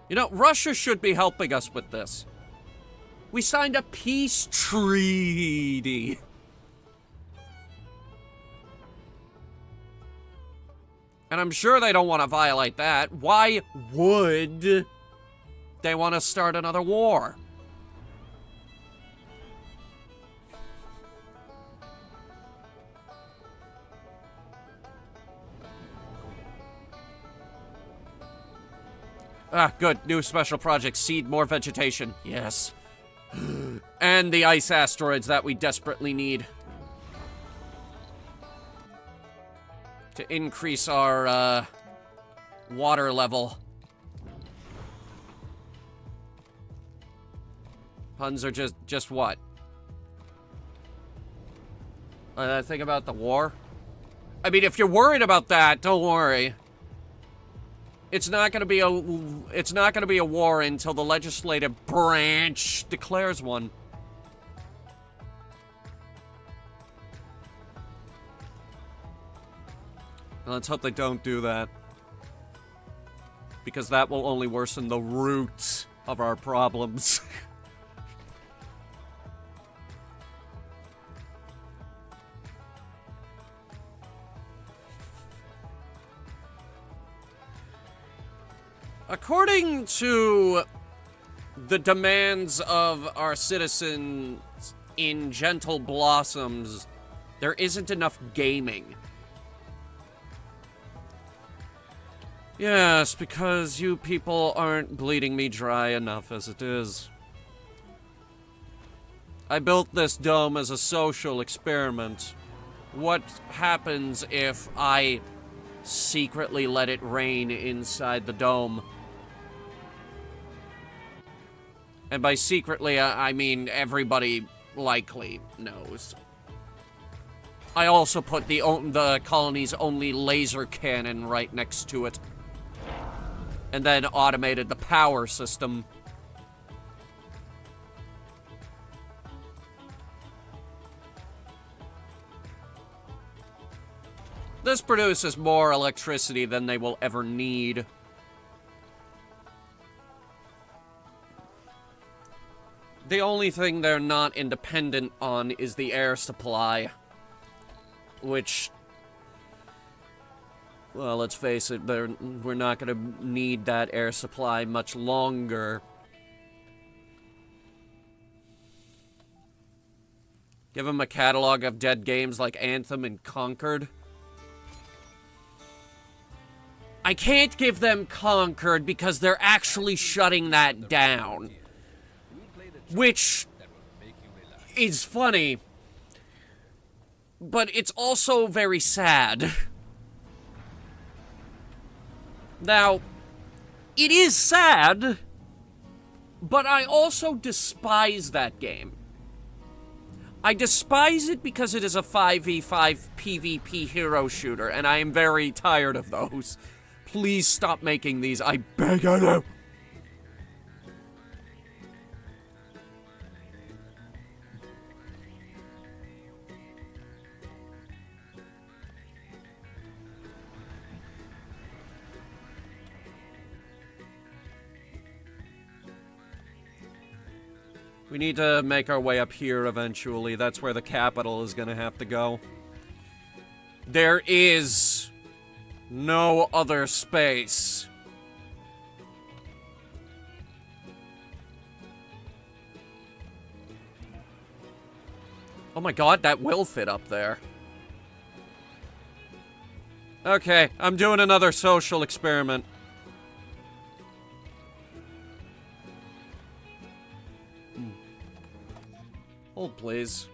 You know, Russia should be helping us with this. We signed a peace treaty. And I'm sure they don't want to violate that. Why would they want to start another war? Ah, good. New special project. Seed more vegetation. Yes. And the ice asteroids that we desperately need. To increase our, water level. Puns are just what? Think about the war? I mean, if you're worried about that, don't worry. It's not gonna be a war until the legislative branch declares one. Let's hope they don't do that. Because that will only worsen the roots of our problems. According to the demands of our citizens in Gentle Blossoms, there isn't enough gaming. Yes, because you people aren't bleeding me dry enough as it is. I built this dome as a social experiment. What happens if I secretly let it rain inside the dome? And by secretly, I mean everybody likely knows. I also put the colony's only laser cannon right next to it. And then automated the power system. This produces more electricity than they will ever need. The only thing they're not independent on is the air supply. Which, well, let's face it, we're not going to need that air supply much longer. Give them a catalog of dead games like Anthem and Concord. I can't give them Concord because they're actually shutting that down. Which is funny, but it's also very sad. Now, it is sad, but I also despise that game. I despise it because it is a 5v5 PvP hero shooter, and I am very tired of those. Please stop making these, I beg of you. We need to make our way up here eventually. That's where the capital is gonna have to go. There is No other space. Oh my god, that will fit up there. Okay, I'm doing another social experiment. Hold, please.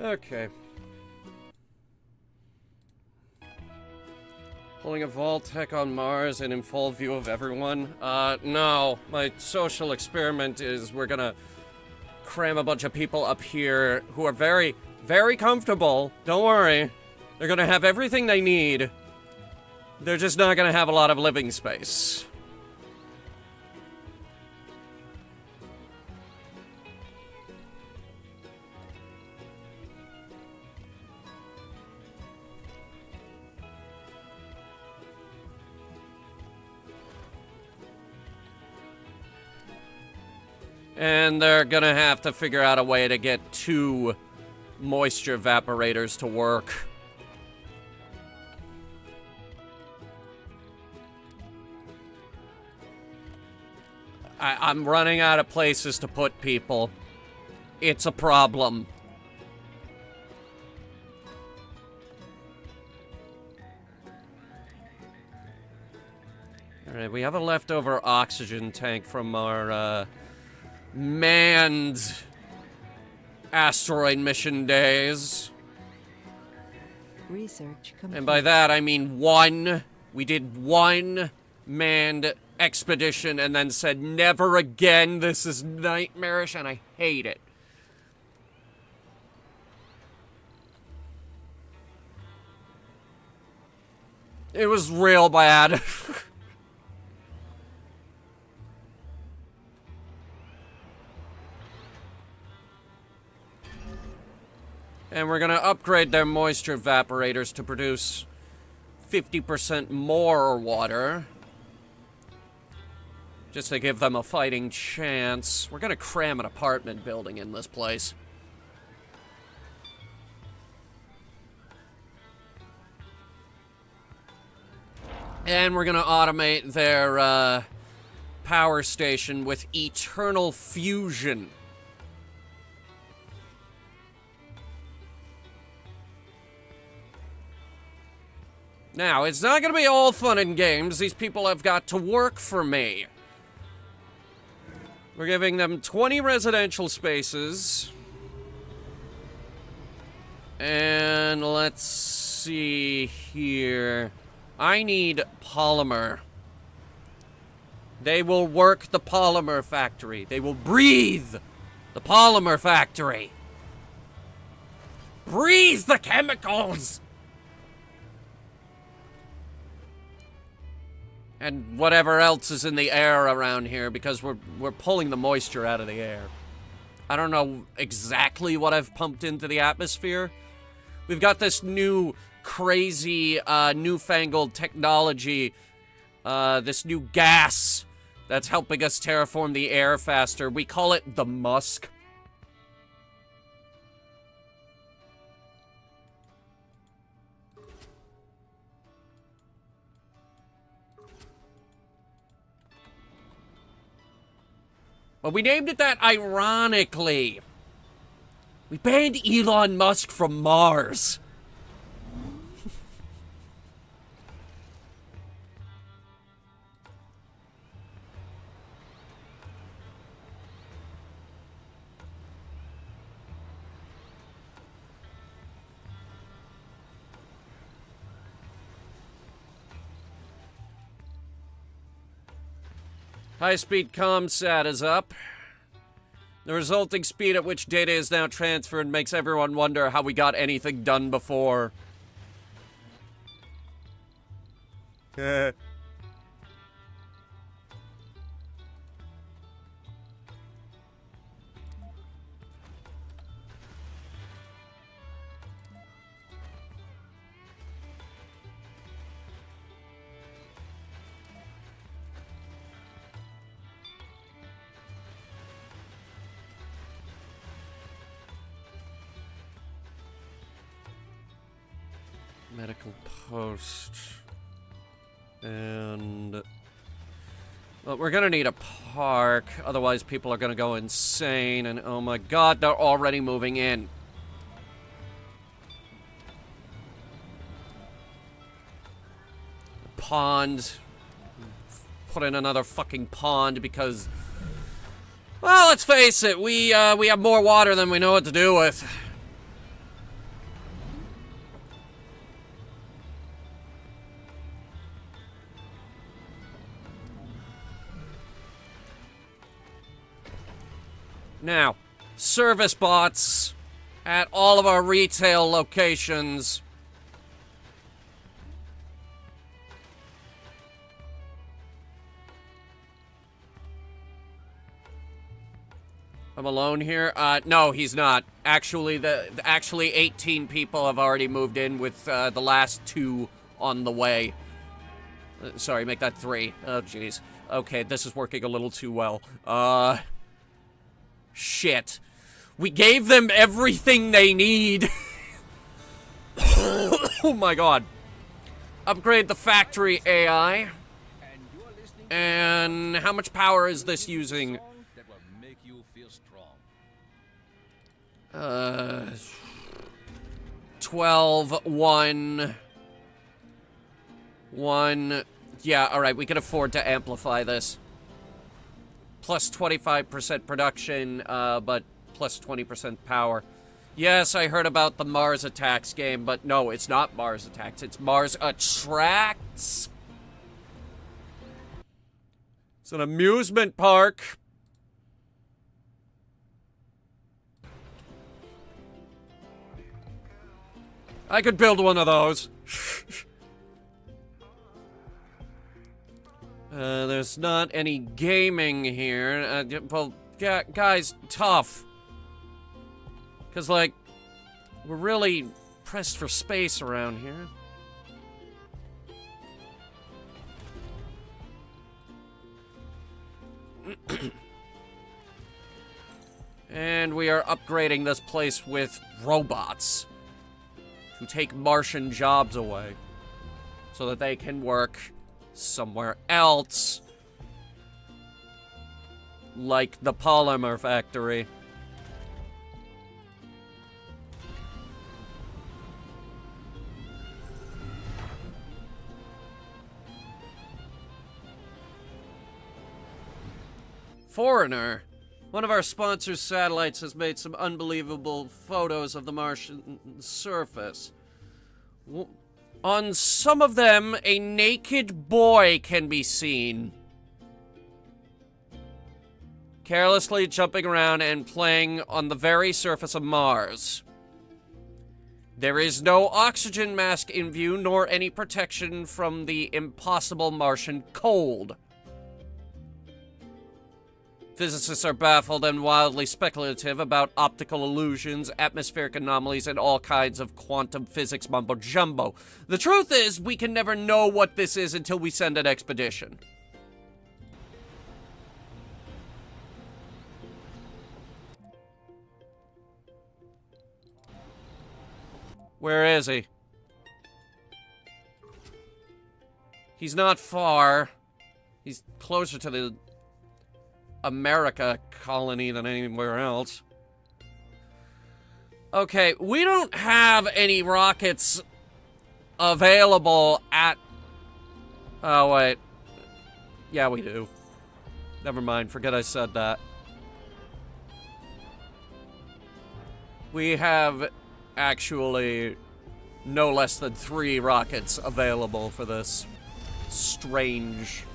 Okay. Pulling a Vault-Tec on Mars and in full view of everyone? No. My social experiment is we're gonna cram a bunch of people up here who are very, very comfortable. Don't worry. They're gonna have everything they need. They're just not gonna have a lot of living space. And they're gonna have to figure out a way to get 2 moisture evaporators to work. I'm running out of places to put people. It's a problem. Alright, we have a leftover oxygen tank from our, manned asteroid mission days. Research complete. And by that I mean 1. We did 1 manned expedition and then said never again. This is nightmarish and I hate it. It was real bad. And we're gonna upgrade their moisture evaporators to produce 50% more water. Just to give them a fighting chance. We're gonna cram an apartment building in this place. And we're gonna automate their, power station with eternal fusion. Now, it's not gonna be all fun and games. These people have got to work for me. We're giving them 20 residential spaces. And let's see here. I need polymer. They will work the polymer factory. They will breathe the polymer factory. Breathe the chemicals! And whatever else is in the air around here, because we're pulling the moisture out of the air. I don't know exactly what I've pumped into the atmosphere. We've got this new crazy newfangled technology, this new gas that's helping us terraform the air faster. We call it the musk. But we named it that ironically. We banned Elon Musk from Mars. High-speed comsat is up. The resulting speed at which data is now transferred makes everyone wonder how we got anything done before. Medical post. And... well, we're gonna need a park, otherwise people are gonna go insane, and oh my god, they're already moving in. Pond. Put in another fucking pond because... well, let's face it, we have more water than we know what to do with. Now, service bots at all of our retail locations. I'm alone here? No, he's not. Actually, actually 18 people have already moved in with the last 2 on the way. Sorry, make that 3. Oh, jeez. Okay, this is working a little too well. Shit. We gave them everything they need. Oh my god. Upgrade the factory AI. And how much power is this using? 12, 1. Yeah, alright, we can afford to amplify this. Plus 25% production, but plus 20% power. Yes, I heard about the Mars Attacks game, but no, it's not Mars Attacks. It's Mars Attracts. It's an amusement park. I could build one of those. There's not any gaming here. Well, yeah, guys, tough. Because, like, we're really pressed for space around here. And we are upgrading this place with robots to take Martian jobs away so that they can work somewhere else, like the polymer factory. Foreigner. One of our sponsor's satellites has made some unbelievable photos of the Martian surface. On some of them, a naked boy can be seen. carelessly jumping around and playing on the very surface of Mars. There is no oxygen mask in view, nor any protection from the impossible Martian cold. Physicists are baffled and wildly speculative about optical illusions, atmospheric anomalies, and all kinds of quantum physics mumbo-jumbo. The truth is, we can never know what this is until we send an expedition. Where is he? He's not far. He's closer to the America colony than anywhere else. Okay, we don't have any rockets available at... Oh, wait. Yeah, we do. Never mind, forget I said that. We have actually no less than 3 rockets available for this strange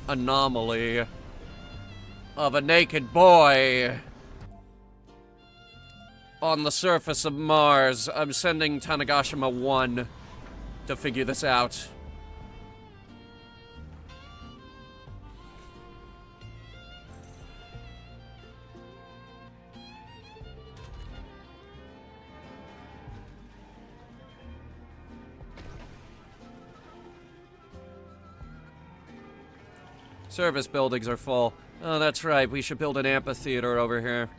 anomaly of a naked boy on the surface of Mars. I'm sending Tanegashima 1 to figure this out. Service buildings are full. Oh, that's right. We should build an amphitheater over here.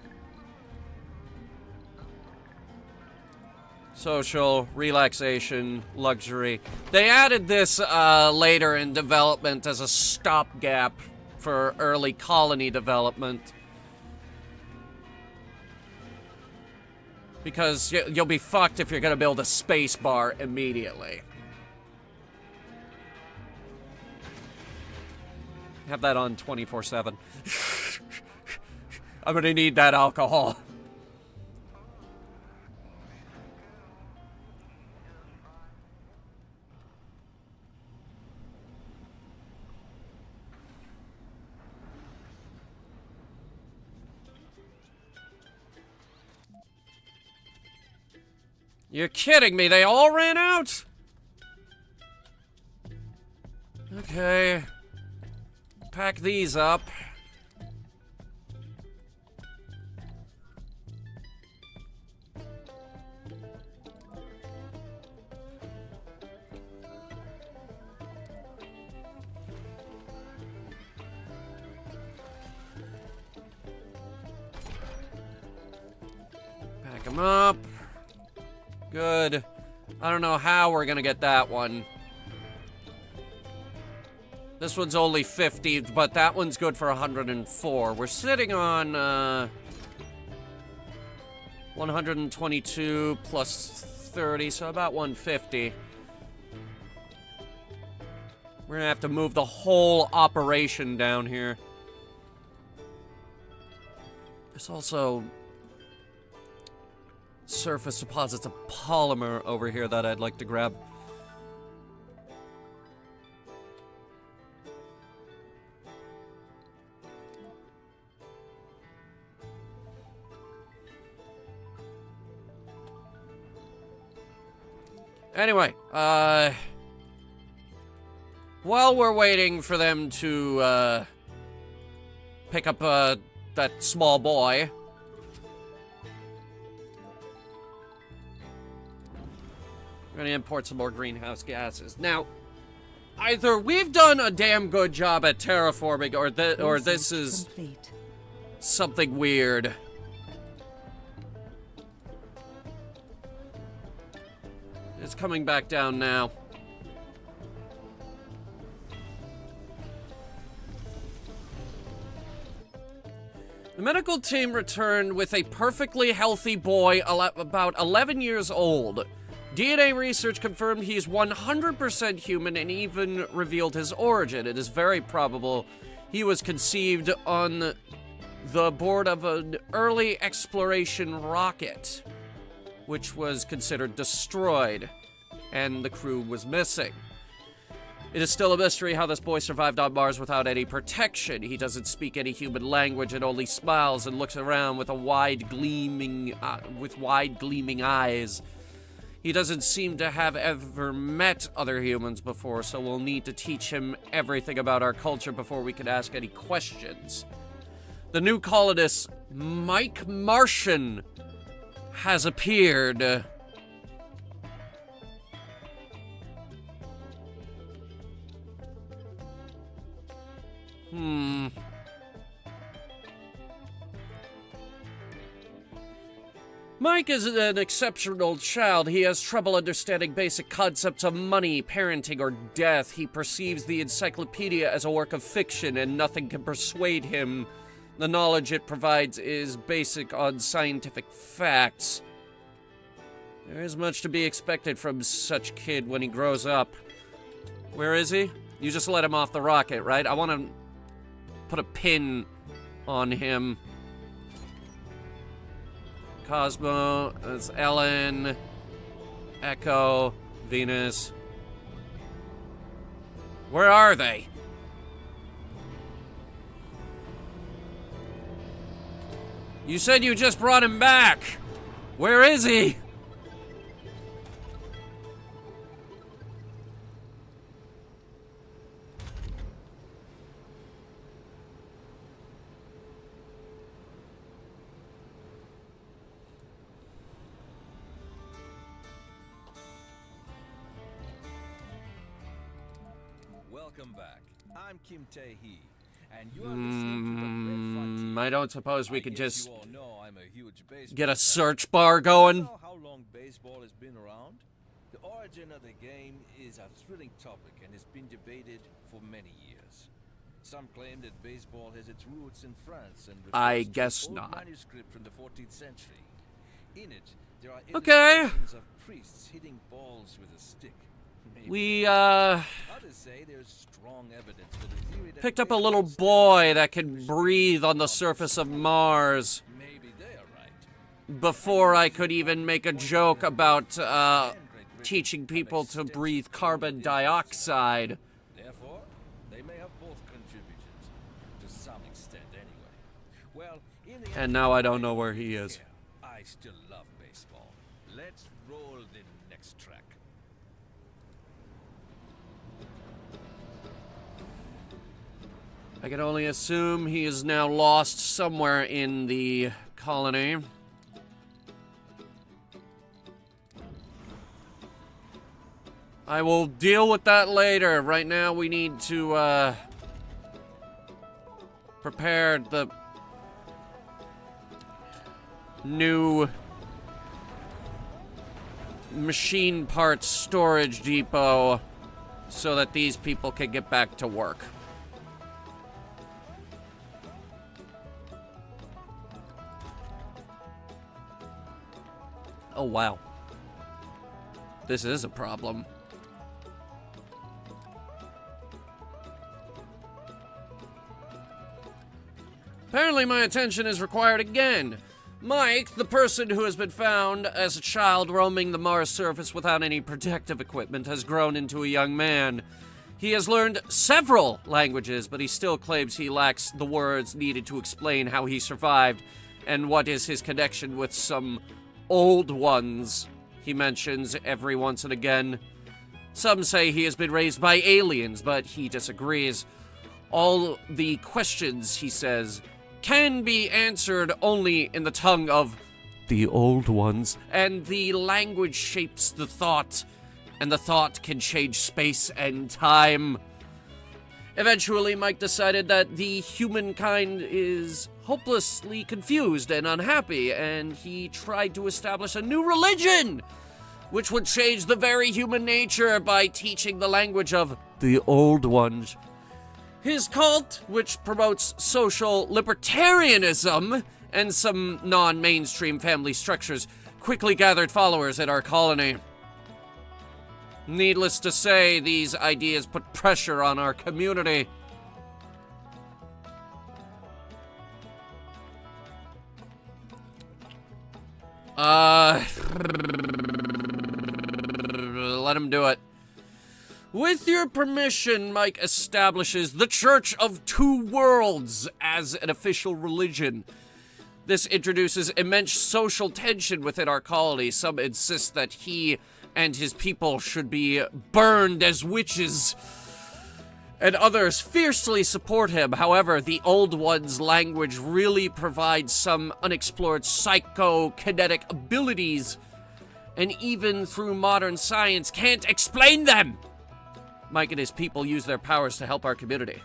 Social, relaxation, luxury. They added this later in development as a stopgap for early colony development. Because you'll be fucked if you're gonna build a space bar immediately. Have that on 24/7. I'm gonna need that alcohol. You're kidding me, they all ran out? Okay. Pack these up. Pack them up. Good. I don't know how we're gonna get that one. This one's only 50, but that one's good for 104. We're sitting on, 122 plus 30, so about 150. We're gonna have to move the whole operation down here. There's also surface deposits of polymer over here that I'd like to grab. Anyway, while we're waiting for them to, pick up, that small boy, we're gonna import some more greenhouse gases. Now, either we've done a damn good job at terraforming, or this is complete. Something weird. It's coming back down now. The medical team returned with a perfectly healthy boy about 11 years old. DNA research confirmed he's 100% human and even revealed his origin. It is very probable he was conceived on the board of an early exploration rocket, which was considered destroyed, and the crew was missing. It is still a mystery how this boy survived on Mars without any protection. He doesn't speak any human language and only smiles and looks around with wide gleaming eyes. He doesn't seem to have ever met other humans before, so we'll need to teach him everything about our culture before we can ask any questions. The new colonist, Mike Martian, has appeared. Mike is an exceptional child. He has trouble understanding basic concepts of money, parenting, or death. He perceives the encyclopedia as a work of fiction, and nothing can persuade him. The knowledge it provides is basic on scientific facts. There is much to be expected from such kid when he grows up. Where is he? You just let him off the rocket, right? I want to put a pin on him. Cosmo, that's Ellen, Echo, Venus. Where are they? You said you just brought him back. Where is he? Welcome back. I'm Kim Tae-hee, and you are listening to the Red Frontier. I don't suppose we could I guess just you all know I'm a huge baseball get a fan. search bar going. You know how long baseball has been around? The origin of the game is a thrilling topic and has been debated for many years. Some claim that baseball has its roots in France and I refers to guess an old not. manuscript from the 14th century. In it, there are Okay. illustrations of priests hitting balls with a stick. Maybe We, others say there's strong evidence for the theory that picked up a little baseball boy that can breathe on the surface of Mars maybe they are right. before I could even make a joke about, teaching people to breathe carbon dioxide. Therefore, they may have both contributed to some extent anyway. Well, in the And now I don't know where he is. I still love baseball. Let's roll the next track. I can only assume he is now lost somewhere in the colony. I will deal with that later. Right now we need to, prepare the new machine parts storage depot so that these people can get back to work. Oh, wow. This is a problem. Apparently my attention is required again. Mike, the person who has been found as a child roaming the Mars surface without any protective equipment, has grown into a young man. He has learned several languages, but he still claims he lacks the words needed to explain how he survived and what is his connection with some old ones he mentions every once and again. Some say he has been raised by aliens, but he disagrees. All the questions, he says, can be answered only in the tongue of the old ones, and the language shapes the thought, and the thought can change space and time. Eventually, Mike decided that the humankind is hopelessly confused and unhappy, and he tried to establish a new religion, which would change the very human nature by teaching the language of the old ones. His cult, which promotes social libertarianism and some non-mainstream family structures, quickly gathered followers at our colony. Needless to say, these ideas put pressure on our community. Let him do it. With your permission, Mike establishes the Church of Two Worlds as an official religion. This introduces immense social tension within our colony. Some insist that he and his people should be burned as witches, and others fiercely support him. However, the Old One's language really provides some unexplored psychokinetic abilities, and even through modern science can't explain them. Mike and his people use their powers to help our community.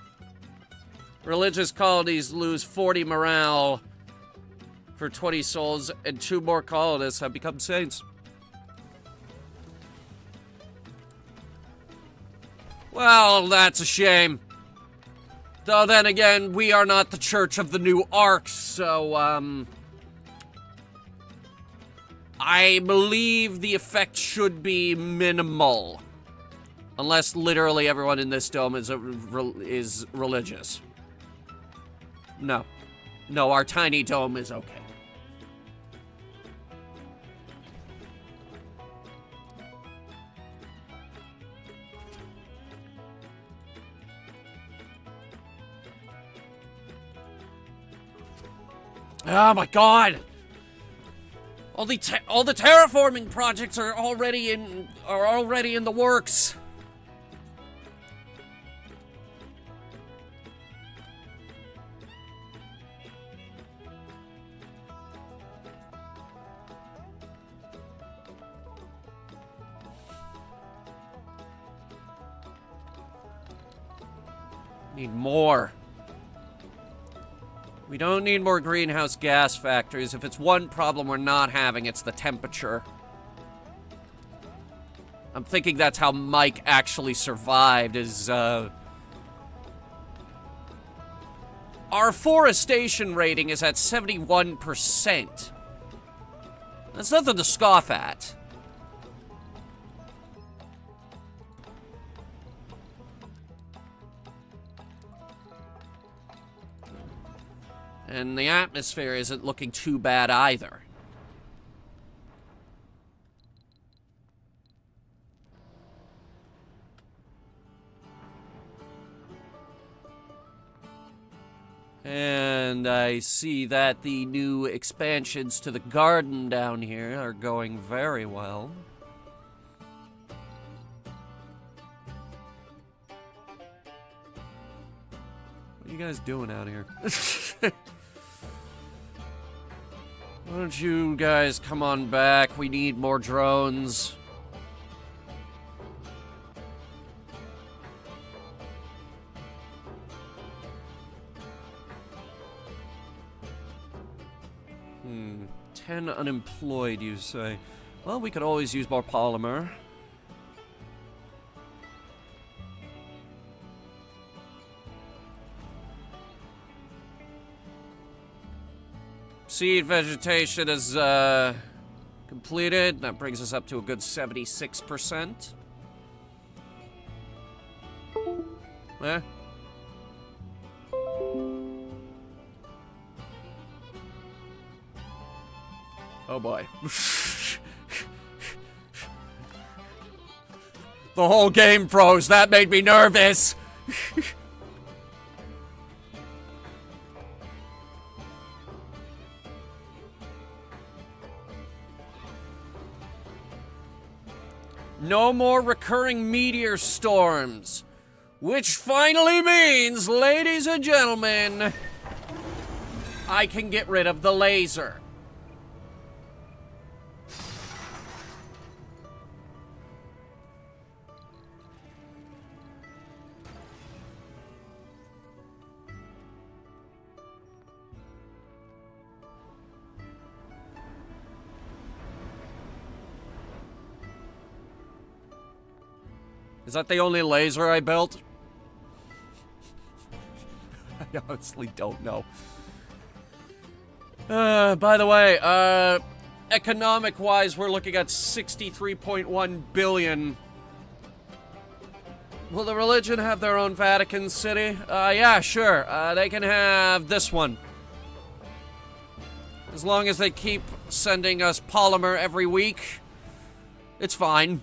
Religious colonies lose 40 morale for 20 souls, and 2 more colonists have become saints. Well, that's a shame. Though then again, we are not the Church of the New Ark, so, I believe the effect should be minimal. Unless literally everyone in this dome is religious. No. No, our tiny dome is okay. Oh my god! All the terraforming projects are already in the works. Need more. We don't need more greenhouse gas factories. If it's one problem we're not having, it's the temperature. I'm thinking that's how Mike actually survived, is, Our forestation rating is at 71%. That's nothing to scoff at. And the atmosphere isn't looking too bad either. And I see that the new expansions to the garden down here are going very well. What are you guys doing out here? Why don't you guys come on back? We need more drones. Hmm. 10 unemployed, you say? Well, we could always use more polymer. Seed vegetation is completed. That brings us up to a good 76%. Eh? Oh boy. The whole game froze. That made me nervous. No more recurring meteor storms. Which finally means, ladies and gentlemen, I can get rid of the laser. Is that the only laser I built? I honestly don't know. By the way, economic-wise, we're looking at 63.1 billion. Will the religion have their own Vatican City? Yeah, sure. They can have this one. As long as they keep sending us polymer every week, it's fine.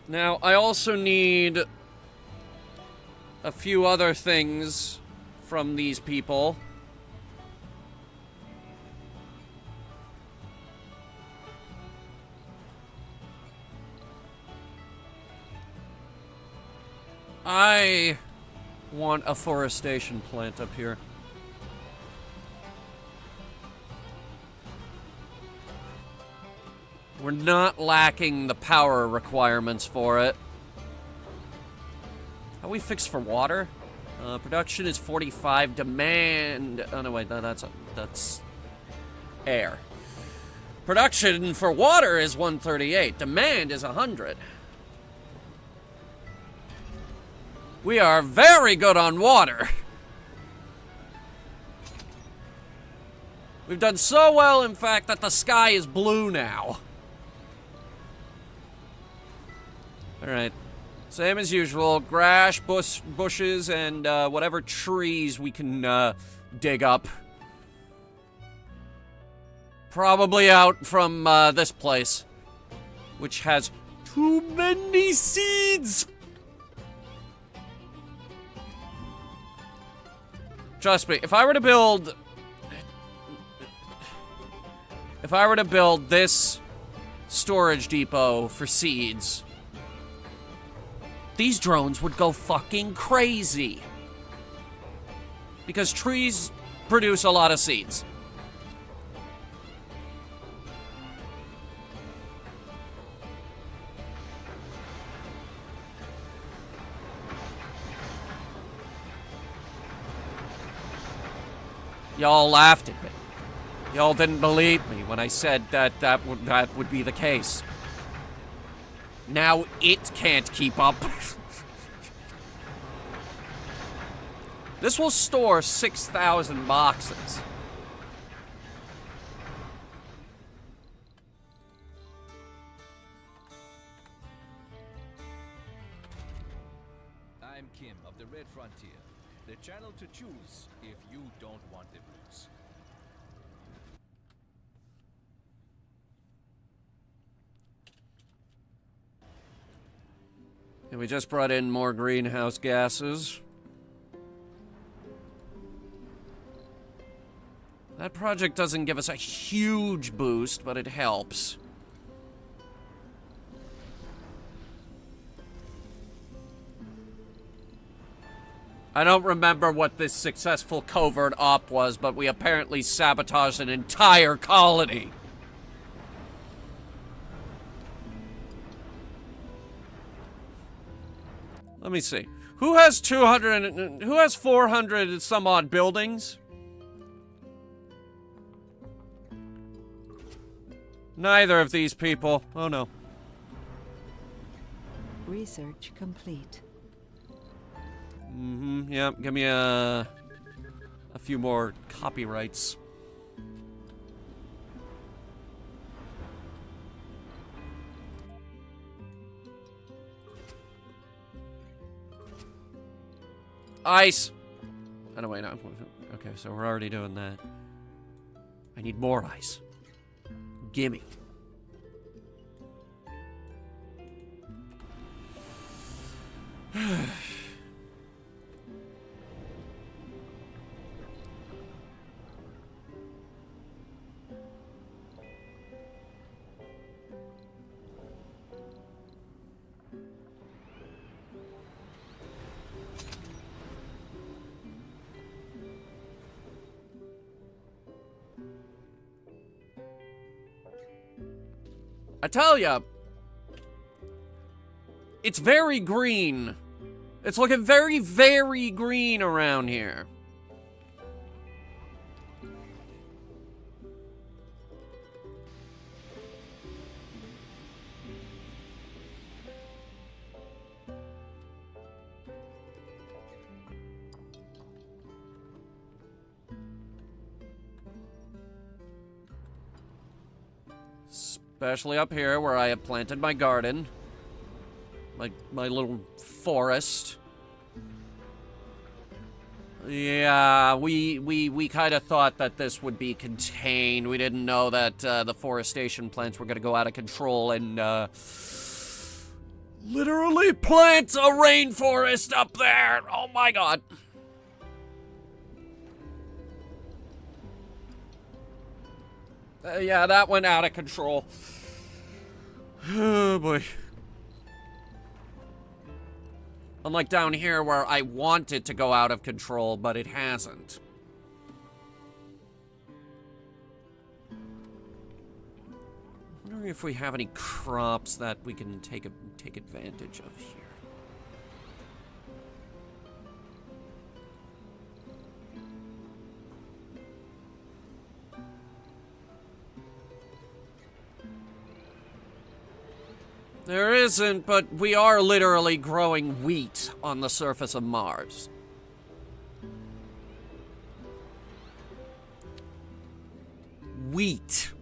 Now, I also need a few other things from these people. I want a forestation plant up here. We're not lacking the power requirements for it. How we fixed for water? Production is 45. Demand... Oh, no, wait. No, that's air. Production for water is 138. Demand is 100. We are very good on water. We've done so well, in fact, that the sky is blue now. Alright. Same as usual. Grass, bushes, and whatever trees we can dig up. Probably out from this place, which has too many seeds. Trust me, if I were to build this storage depot for seeds, these drones would go fucking crazy. Because trees produce a lot of seeds. Y'all laughed at me. Y'all didn't believe me when I said that would be the case. Now it can't keep up. This will store 6,000 boxes. I'm Kim of the Red Frontier, the channel to choose if you don't want the blues. And we just brought in more greenhouse gases. That project doesn't give us a huge boost, but it helps. I don't remember what this successful covert op was, but we apparently sabotaged an entire colony. Let me see. Who has 400 and some odd buildings? Neither of these people. Oh no. Research complete. Yeah, give me a few more copyrights. Ice! Oh, no, wait, no. Okay, so we're already doing that. I need more ice. Gimme. I tell ya, it's very green. It's looking very, very green around here. Especially up here where I have planted my garden. My little forest. Yeah, we kind of thought that this would be contained. We didn't know that the forestation plants were going to go out of control and literally plant a rainforest up there. Oh my god. Yeah, that went out of control. Oh boy. Unlike down here where I want it to go out of control, but it hasn't. Wondering if we have any crops that we can take advantage of here. There isn't, but we are literally growing wheat on the surface of Mars. Wheat.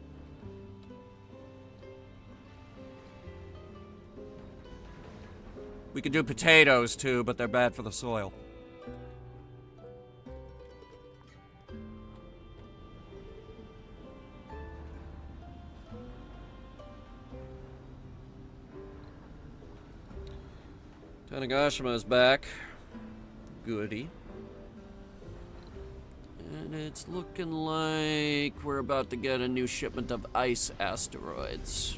We could do potatoes too, but they're bad for the soil. Tanagashima back. Goody. And it's looking like we're about to get a new shipment of ice asteroids.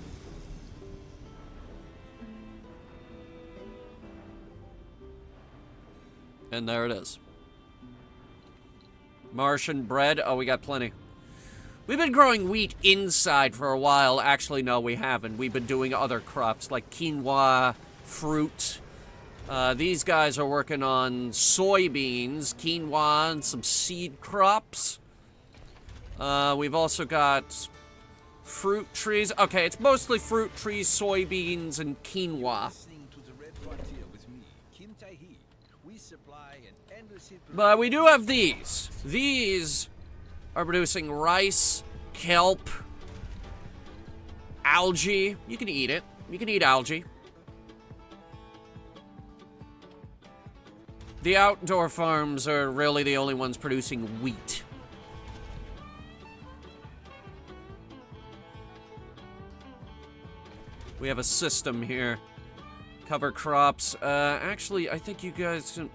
And there it is. Martian bread. Oh, we got plenty. We've been growing wheat inside for a while. Actually, no, we haven't. We've been doing other crops like quinoa, fruit. These guys are working on soybeans, quinoa, and some seed crops. We've also got fruit trees. Okay, it's mostly fruit trees, soybeans, and quinoa. But we do have these. These are producing rice, kelp, algae. You can eat it. You can eat algae. The outdoor farms are really the only ones producing wheat. We have a system here. Cover crops. Actually, I think you guys can...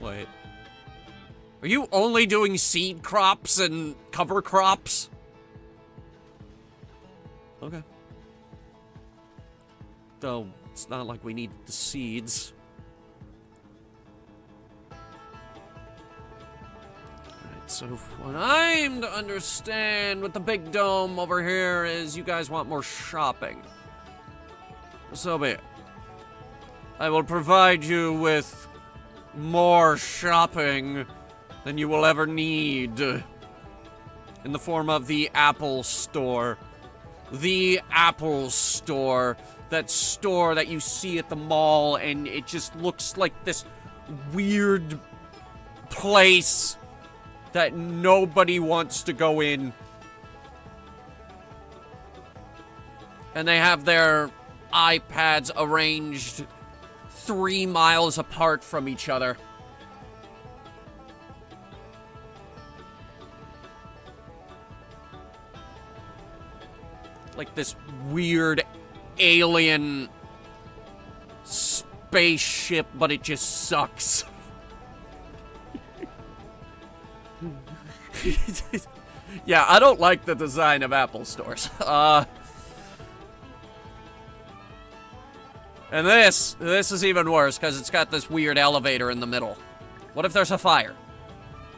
Wait. Are you only doing seed crops and cover crops? Okay. Though, it's not like we need the seeds. So what I'm to understand with the big dome over here is you guys want more shopping. So be it. I will provide you with more shopping than you will ever need in the form of the Apple Store. The Apple Store. That store that you see at the mall and it just looks like this weird place that nobody wants to go in. And they have their iPads arranged 3 miles apart from each other. Like this weird alien spaceship, but it just sucks. Yeah, I don't like the design of Apple stores. And this is even worse because it's got this weird elevator in the middle. What if there's a fire?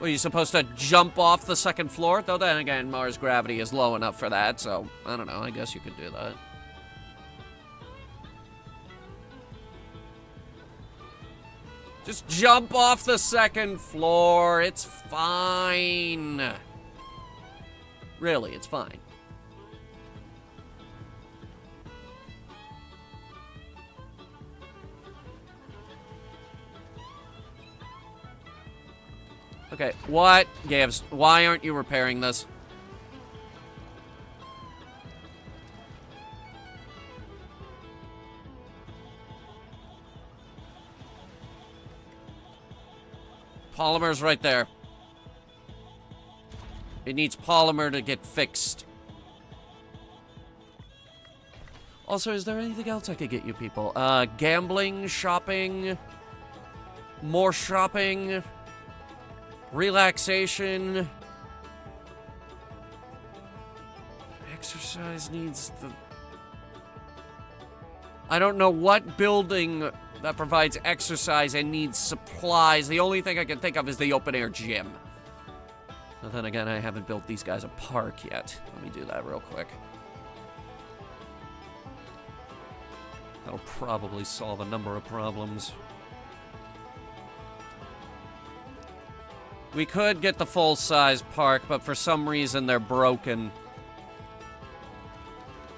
Well, you supposed to jump off the second floor? Though then again, Mars gravity is low enough for that, so I don't know, I guess you could do that. Just jump off the second floor. It's fine. Really, it's fine. Okay, what gives? Why aren't you repairing this? Polymer's right there. It needs polymer to get fixed. Also, is there anything else I could get you people? Gambling, shopping, more shopping, relaxation, exercise needs the... I don't know what building that provides exercise and needs supplies. The only thing I can think of is the open-air gym. But then again, I haven't built these guys a park yet. Let me do that real quick. That'll probably solve a number of problems. We could get the full-size park, but for some reason they're broken.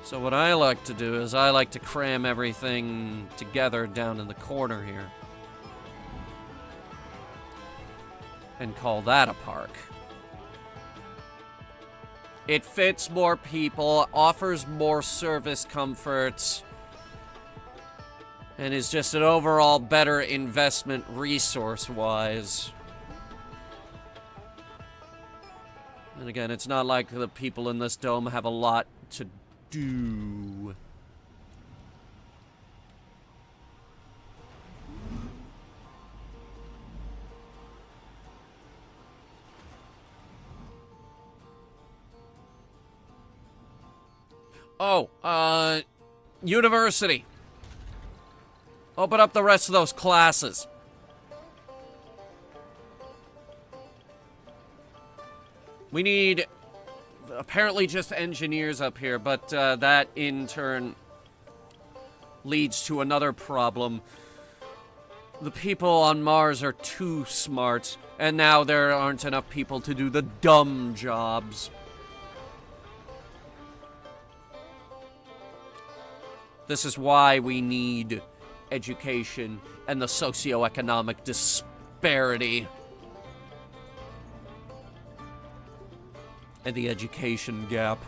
So what I like to do is I like to cram everything together down in the corner here. And call that a park. It fits more people, offers more service comforts, and is just an overall better investment resource-wise. And again, it's not like the people in this dome have a lot to do. Oh, university. Open up the rest of those classes. We need apparently just engineers up here, but that in turn leads to another problem. The people on Mars are too smart, and now there aren't enough people to do the dumb jobs. This is why we need education and the socioeconomic disparity. And the education gap.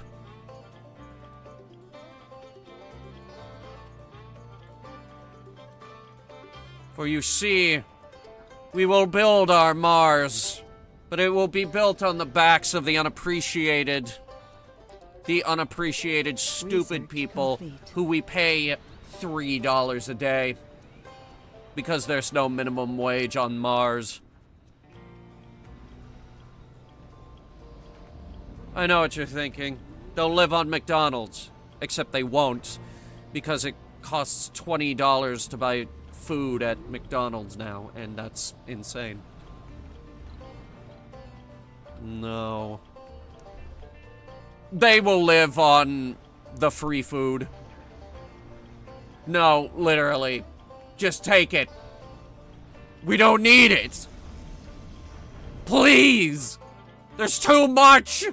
For you see, we will build our Mars, but it will be built on the backs of the unappreciated. The unappreciated, stupid Research people complete. who we pay $3 a day. Because there's no minimum wage on Mars. I know what you're thinking. They'll live on McDonald's. Except they won't. Because it costs $20 to buy food at McDonald's now. And that's insane. No. They will live on the free food. No, literally. Just take it. We don't need it. Please. There's too much.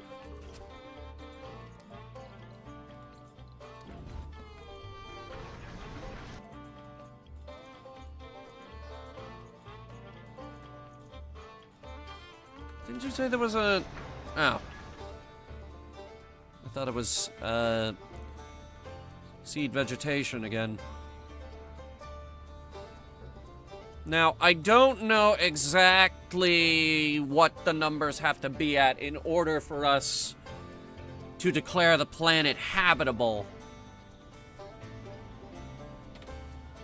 Didn't you say there was a... Oh. I thought it was, seed vegetation again. Now, I don't know exactly what the numbers have to be at in order for us to declare the planet habitable.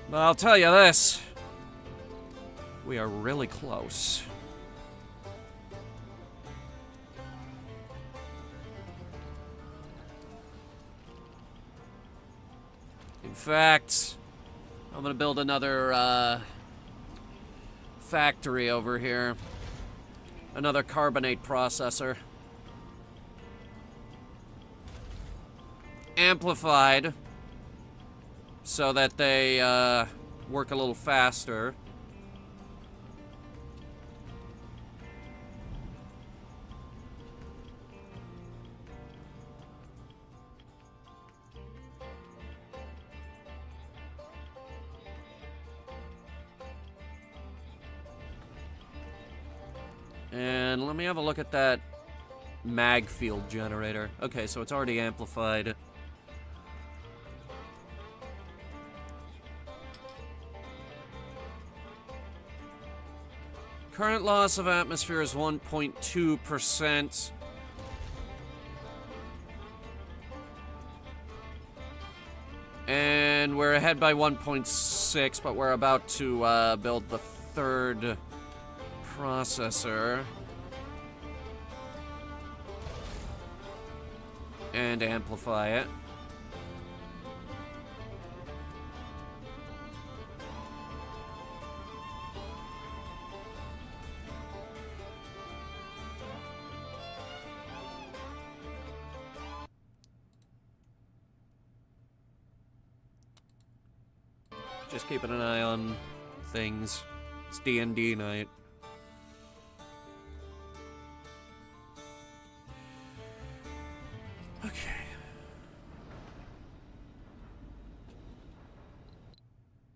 But I'll tell you this. We are really close. In fact, I'm gonna build another, factory over here. Another carbonate processor. Amplified. So that they, work a little faster. And let me have a look at that mag field generator. Okay, so it's already amplified. Current loss of atmosphere is 1.2%. And we're ahead by 1.6, but we're about to build the third processor. And amplify it. Just keeping an eye on things. It's D&D night. Okay.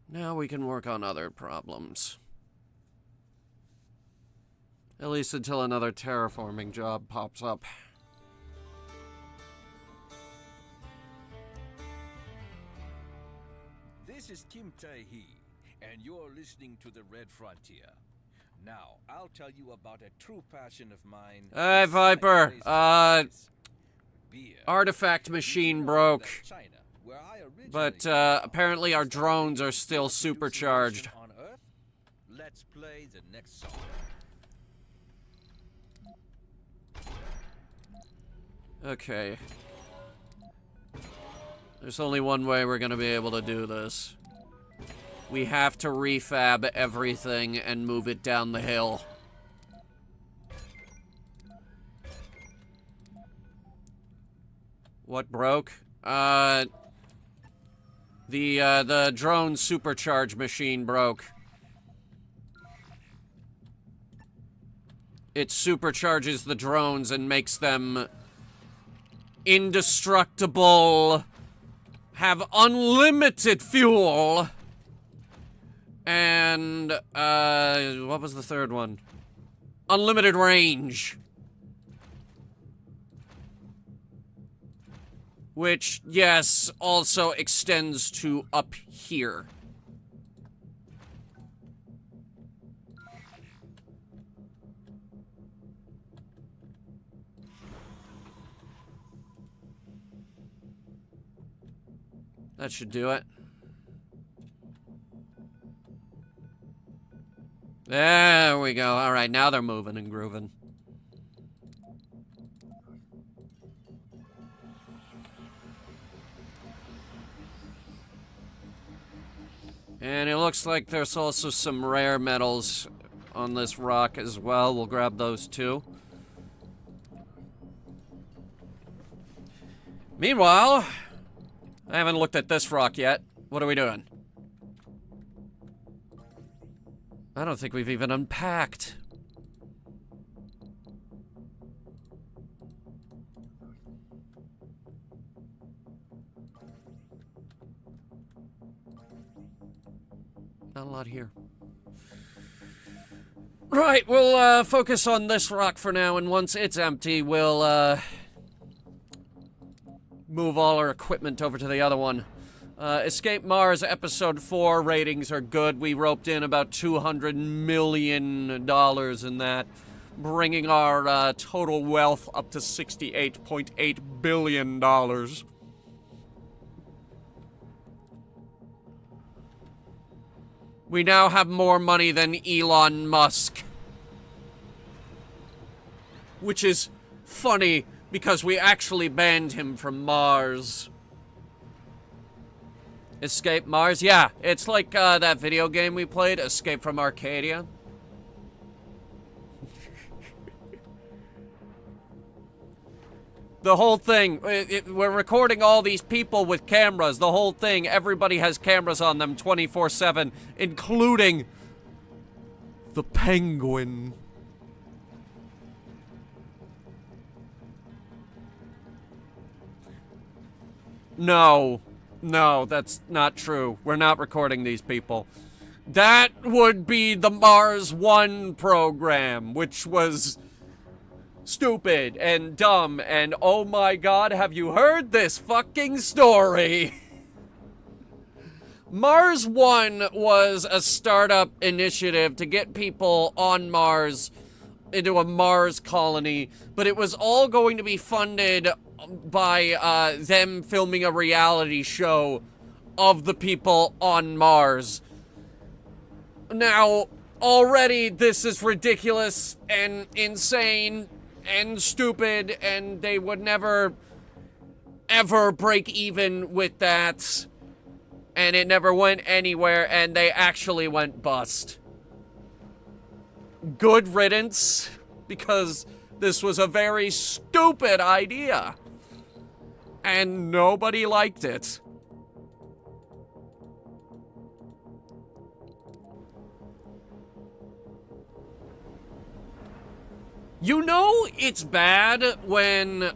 Now we can work on other problems. At least until another terraforming job pops up. This is Kim Tae-hee, and you're listening to The Red Frontier. Now, I'll tell you about a true passion of mine. Hey, Viper. Beer. Artifact machine broke. China, where I originally But apparently our drones are still supercharged. on Earth. Let's play the next song. Okay. There's only one way we're gonna be able to do this. We have to refab everything and move it down the hill. What broke? The drone supercharge machine broke. It supercharges the drones and makes them indestructible, have unlimited fuel, and, what was the third one? Unlimited range. Which, yes, also extends to up here. That should do it. There we go. All right, now they're moving and grooving. And it looks like there's also some rare metals on this rock as well. We'll grab those too. Meanwhile, I haven't looked at this rock yet. What are we doing? I don't think we've even unpacked. Not a lot here. Right, we'll focus on this rock for now, and once it's empty, we'll move all our equipment over to the other one. Escape Mars Episode 4 ratings are good. We roped in about $200 million in that, bringing our total wealth up to $68.8 billion. We now have more money than Elon Musk. Which is funny, because we actually banned him from Mars. Escape Mars? Yeah, it's like that video game we played, Escape from Arcadia. The whole thing, we're recording all these people with cameras. The whole thing, everybody has cameras on them 24/7, including the penguin. No, that's not true. We're not recording these people. That would be the Mars One program, which was stupid and dumb, and oh my god, have you heard this fucking story? Mars One was a startup initiative to get people on Mars into a Mars colony, but it was all going to be funded by them filming a reality show of the people on Mars. Now, already this is ridiculous and insane and stupid, and they would never, ever break even with that. And it never went anywhere, and they actually went bust. Good riddance, because this was a very stupid idea. And nobody liked it. You know it's bad when,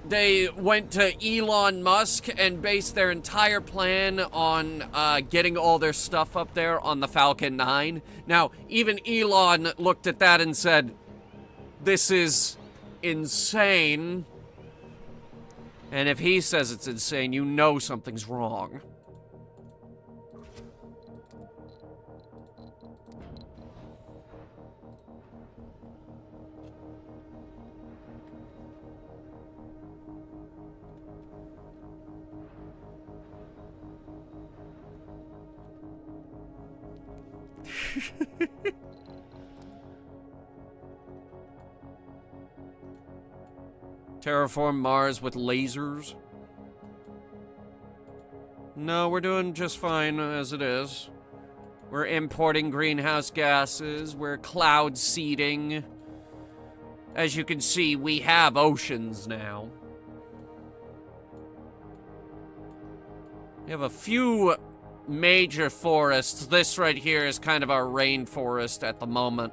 they went to Elon Musk and based their entire plan on, getting all their stuff up there on the Falcon 9. Now, even Elon looked at that and said, "This is insane." And if he says it's insane, you know something's wrong. Terraform Mars with lasers? No, we're doing just fine as it is. We're importing greenhouse gases. We're cloud seeding. As you can see, we have oceans now. We have a few major forests. This right here is kind of our rainforest at the moment.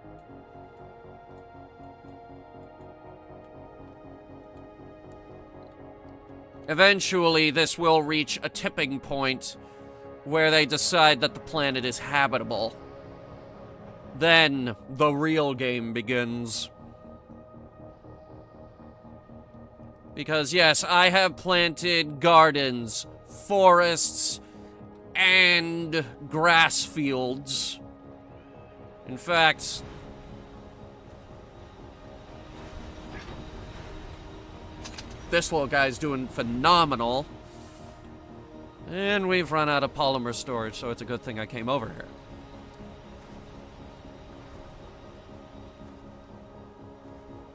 Eventually, this will reach a tipping point where they decide that the planet is habitable. Then, the real game begins. Because yes, I have planted gardens, forests, and grass fields. In fact, this little guy's doing phenomenal. And we've run out of polymer storage, so it's a good thing I came over here.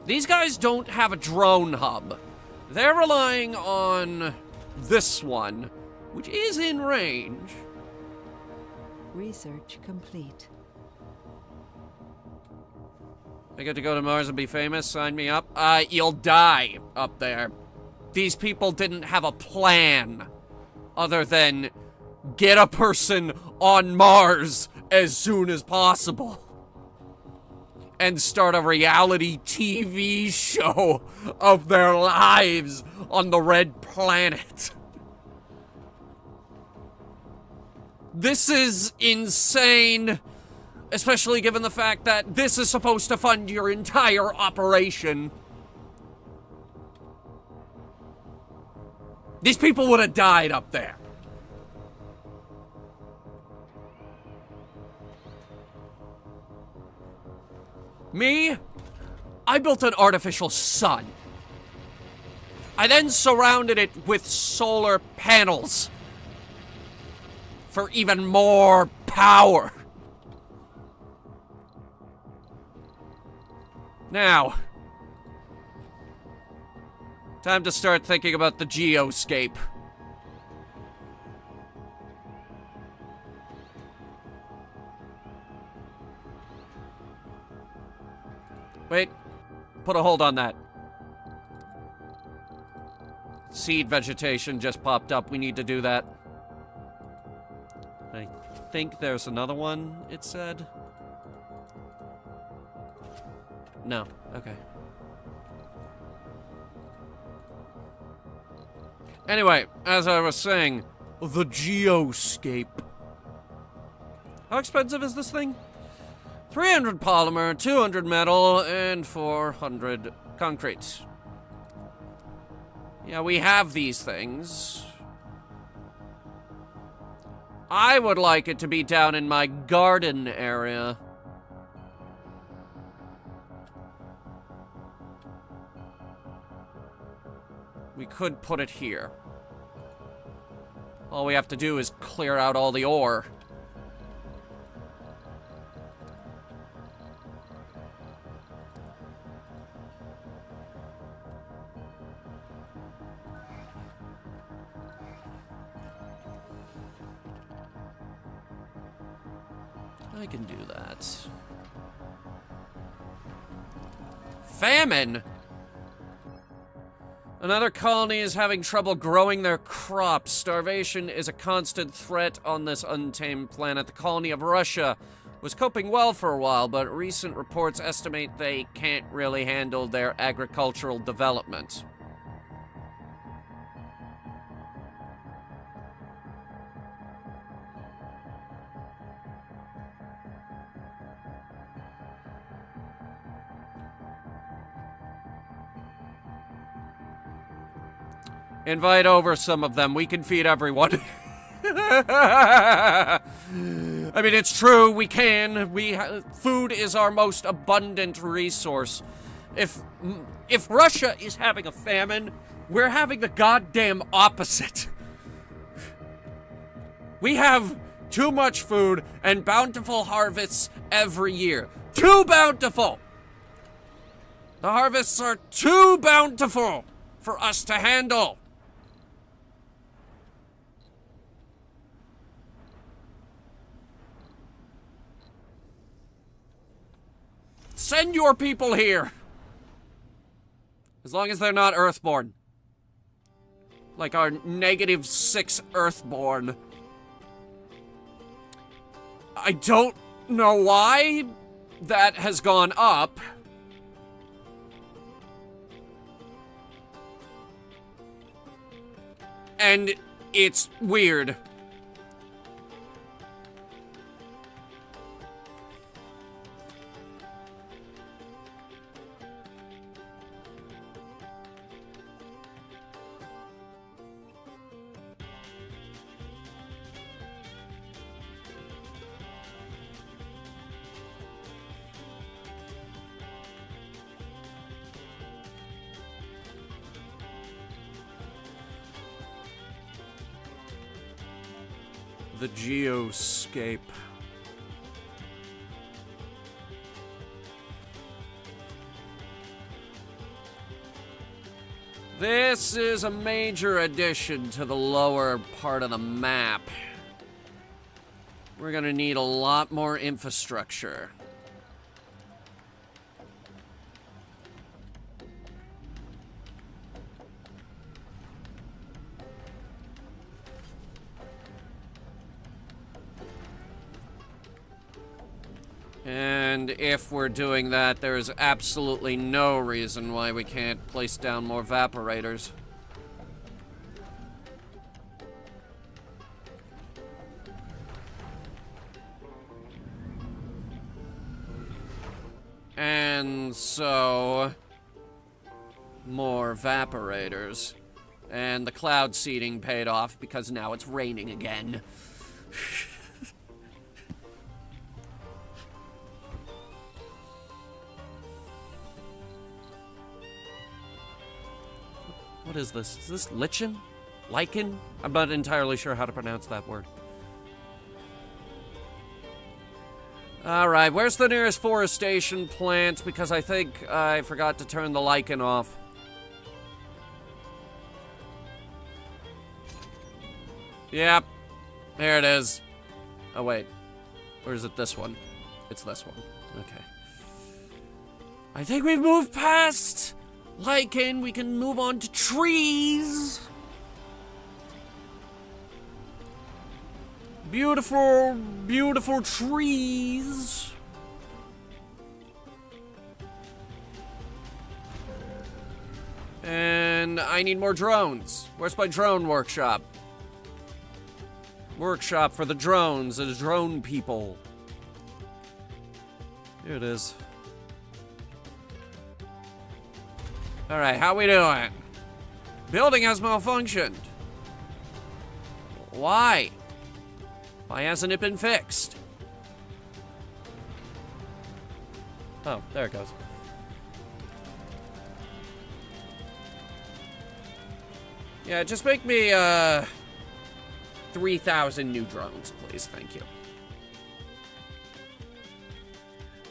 These guys don't have a drone hub. They're relying on this one, which is in range. Research complete. I get to go to Mars and be famous? Sign me up. You'll die up there. These people didn't have a plan other than get a person on Mars as soon as possible and start a reality TV show of their lives on the Red Planet. This is insane, especially given the fact that this is supposed to fund your entire operation. These people would have died up there. Me? I built an artificial sun. I then surrounded it with solar panels for even more power. Now, time to start thinking about the geoscape. Wait, put a hold on that. Seed vegetation just popped up. We need to do that. I think there's another one, it said. No, okay. Anyway, as I was saying, the geoscape. How expensive is this thing? 300 polymer, 200 metal, and 400 concrete. Yeah, we have these things. I would like it to be down in my garden area. We could put it here. All we have to do is clear out all the ore. I can do that. Famine? Another colony is having trouble growing their crops. Starvation is a constant threat on this untamed planet. The colony of Russia was coping well for a while, but recent reports estimate they can't really handle their agricultural development. Invite over some of them. We can feed everyone. I mean, it's true. We can. Food is our most abundant resource. If Russia is having a famine, we're having the goddamn opposite. We have too much food and bountiful harvests every year. Too bountiful! The harvests are too bountiful for us to handle. Send your people here! As long as they're not Earthborn. Like our -6 Earthborn. I don't know why that has gone up. And it's weird. The geoscape. This is a major addition to the lower part of the map. We're gonna need a lot more infrastructure. And if we're doing that, there is absolutely no reason why we can't place down more evaporators. And so, more evaporators. And the cloud seeding paid off because now it's raining again. What is this? Is this lichen? Lichen? I'm not entirely sure how to pronounce that word. Alright, where's the nearest forestation plant? Because I think I forgot to turn the lichen off. Yep. There it is. Oh, wait. Or is it this one? It's this one. Okay. I think we've moved past lichen. We can move on to trees. Beautiful, beautiful trees. And I need more drones. Where's my drone workshop? Workshop for the drones, the drone people. Here it is. Alright, how we doing? Building has malfunctioned. Why? Why hasn't it been fixed? Oh, there it goes. Yeah, just make me, 3,000 new drones, please. Thank you.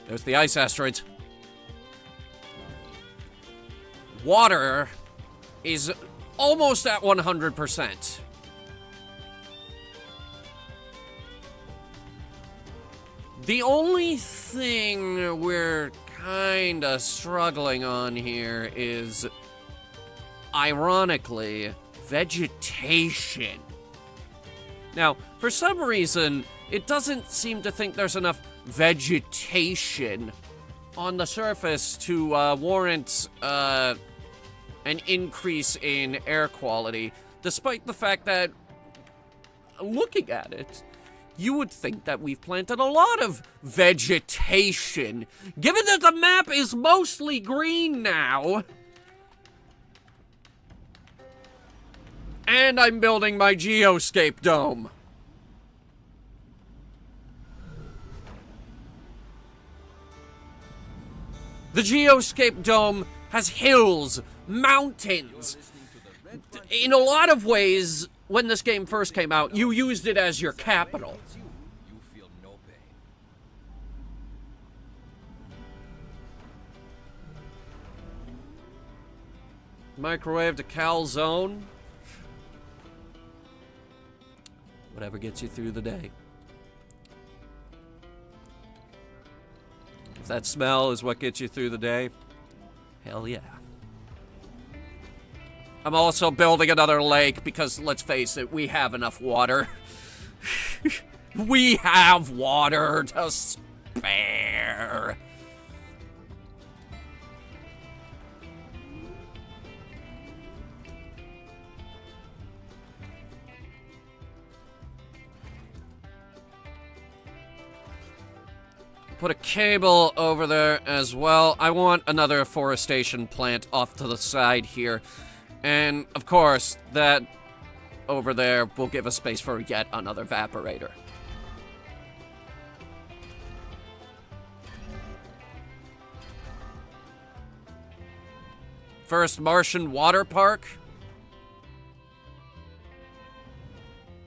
There's the ice asteroids. Water is almost at 100%. The only thing we're kinda struggling on here is, ironically, vegetation. Now, for some reason, it doesn't seem to think there's enough vegetation on the surface to warrant an increase in air quality, despite the fact that, looking at it, you would think that we've planted a lot of vegetation, given that the map is mostly green now. And I'm building my geoscape dome. The geoscape dome has hills, mountains. In a lot of ways, when this game first came out, you used it as your capital. You feel no pain. Microwave to calzone. Whatever gets you through the day. If that smell is what gets you through the day, hell yeah. I'm also building another lake because, let's face it, we have enough water. We have water to spare. Put a cable over there as well. I want another afforestation plant off to the side here. And, of course, that over there will give us space for yet another evaporator. First Martian water park.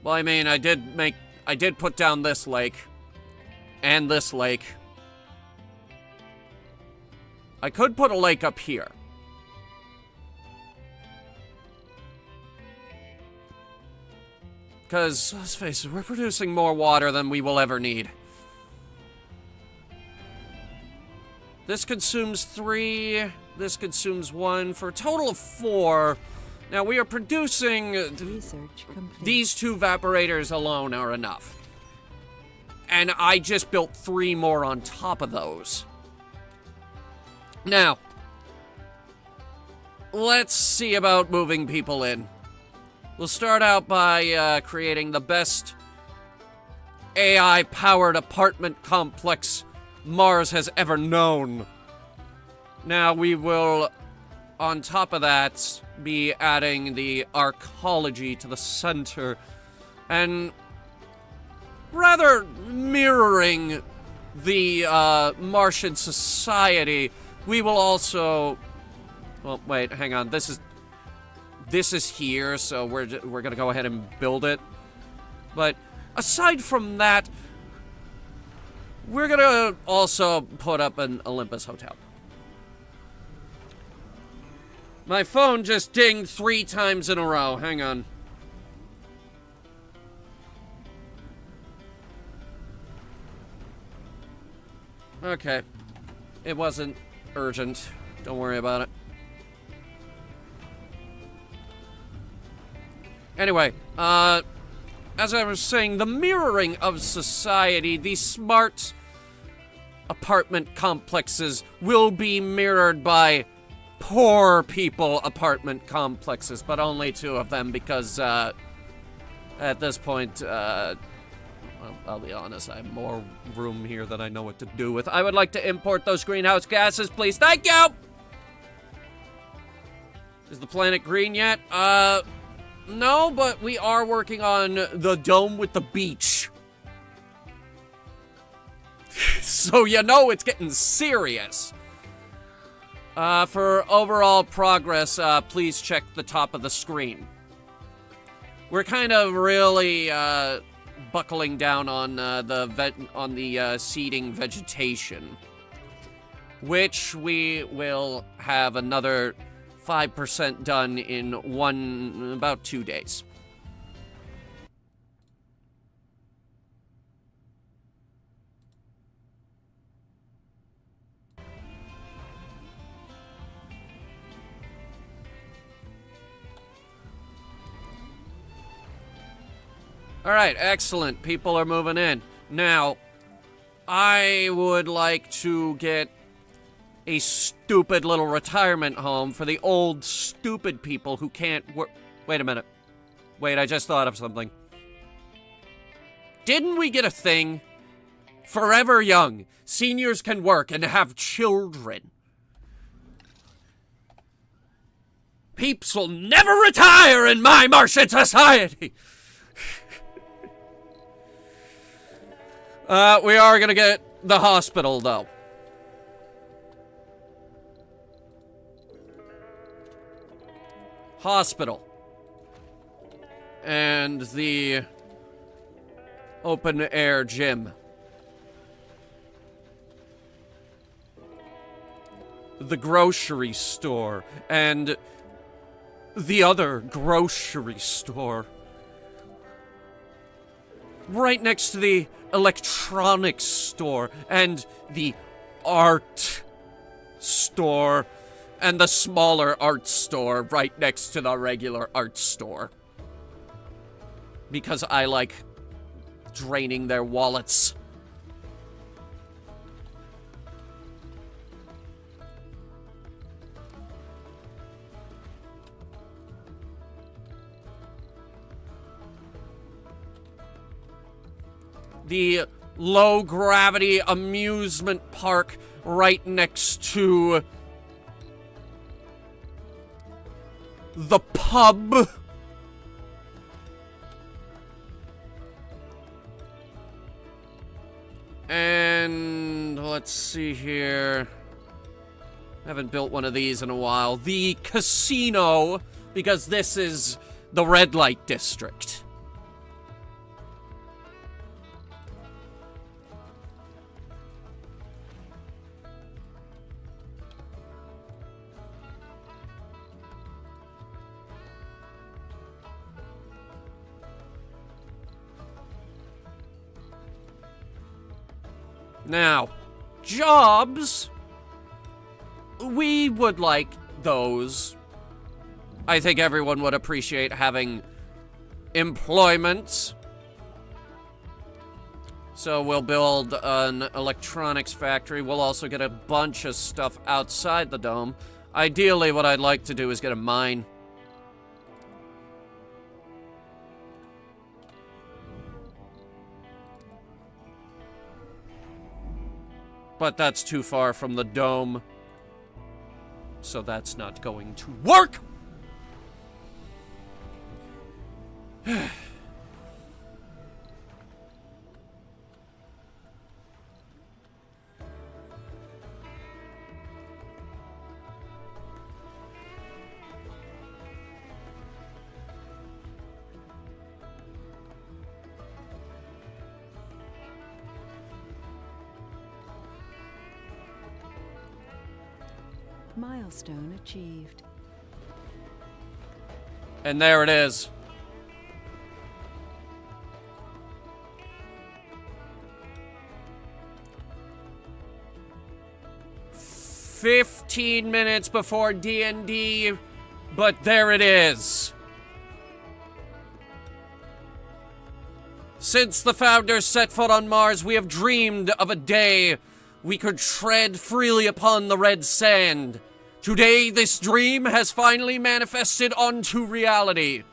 Well, I mean, I did put down this lake. And this lake. I could put a lake up here. Because, let's face it, we're producing more water than we will ever need. This consumes 3, this consumes 1, for a total of 4. Now, we are producing... Research complete. These 2 evaporators alone are enough. And I just built 3 more on top of those. Now, let's see about moving people in. We'll start out by creating the best AI-powered apartment complex Mars has ever known. Now we will, on top of that, be adding the arcology to the center, and rather mirroring the Martian society, we will also... Well, wait, hang on. This is here, so we're gonna go ahead and build it. But aside from that, we're gonna also put up an Olympus hotel. My phone just dinged 3 times in a row. Hang on. Okay. It wasn't urgent. Don't worry about it. Anyway, as I was saying, the mirroring of society, these smart apartment complexes will be mirrored by poor people apartment complexes, but only 2 of them because, at this point, well, I'll be honest, I have more room here than I know what to do with. I would like to import those greenhouse gases, please. Thank you! Is the planet green yet? No, but we are working on the dome with the beach. So you know it's getting serious. For overall progress, please check the top of the screen. we're kind of really buckling down on the seeding vegetation, which we will have another 5% done in about 2 days. All right, excellent. People are moving in. Now, I would like to get a stupid little retirement home for the old, stupid people who can't work. Wait a minute. Wait, I just thought of something. Didn't we get a thing? Forever young. Seniors can work and have children. Peeps will never retire in my Martian society. We are gonna get the hospital, though. Hospital. And the open-air gym. The grocery store. And the other grocery store. Right next to the electronics store, and the art store, and the smaller art store right next to the regular art store. Because I like draining their wallets. The low-gravity amusement park right next to the pub. And let's see here. I haven't built one of these in a while. The casino, because this is the red light district. Now, jobs, we would like those. I think everyone would appreciate having employment. So we'll build an electronics factory. We'll also get a bunch of stuff outside the dome. Ideally, what I'd like to do is get a mine. But that's too far from the dome. So that's not going to work! Milestone achieved. And there it is. "15 minutes before D&D, but there it is. Since the founders set foot on Mars, we have dreamed of a day we could tread freely upon the red sand. Today, this dream has finally manifested onto reality.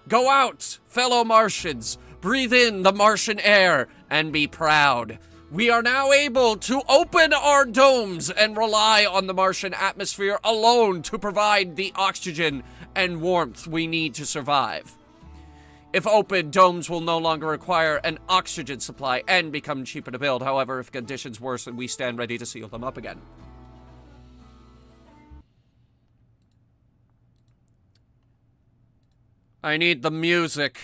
Go out, fellow Martians, breathe in the Martian air, and be proud. We are now able to open our domes and rely on the Martian atmosphere alone to provide the oxygen and warmth we need to survive. If open, domes will no longer require an oxygen supply and become cheaper to build. However, if conditions worsen, we stand ready to seal them up again." I need the music.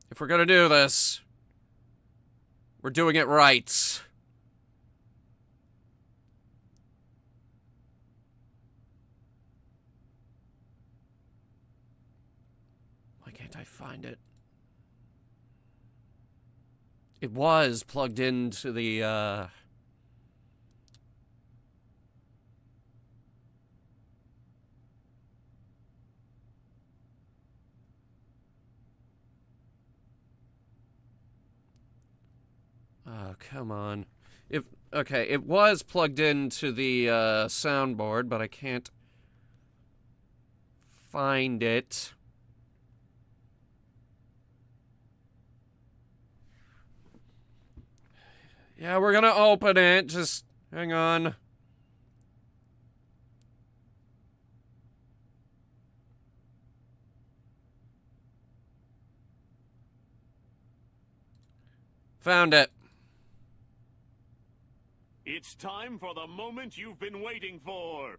If we're gonna do this, we're doing it right. Why can't I find it? It was plugged into the, Oh, come on. Okay, it was plugged into the soundboard, but I can't find it. Yeah, we're gonna open it. Just hang on. Found it. It's time for the moment you've been waiting for.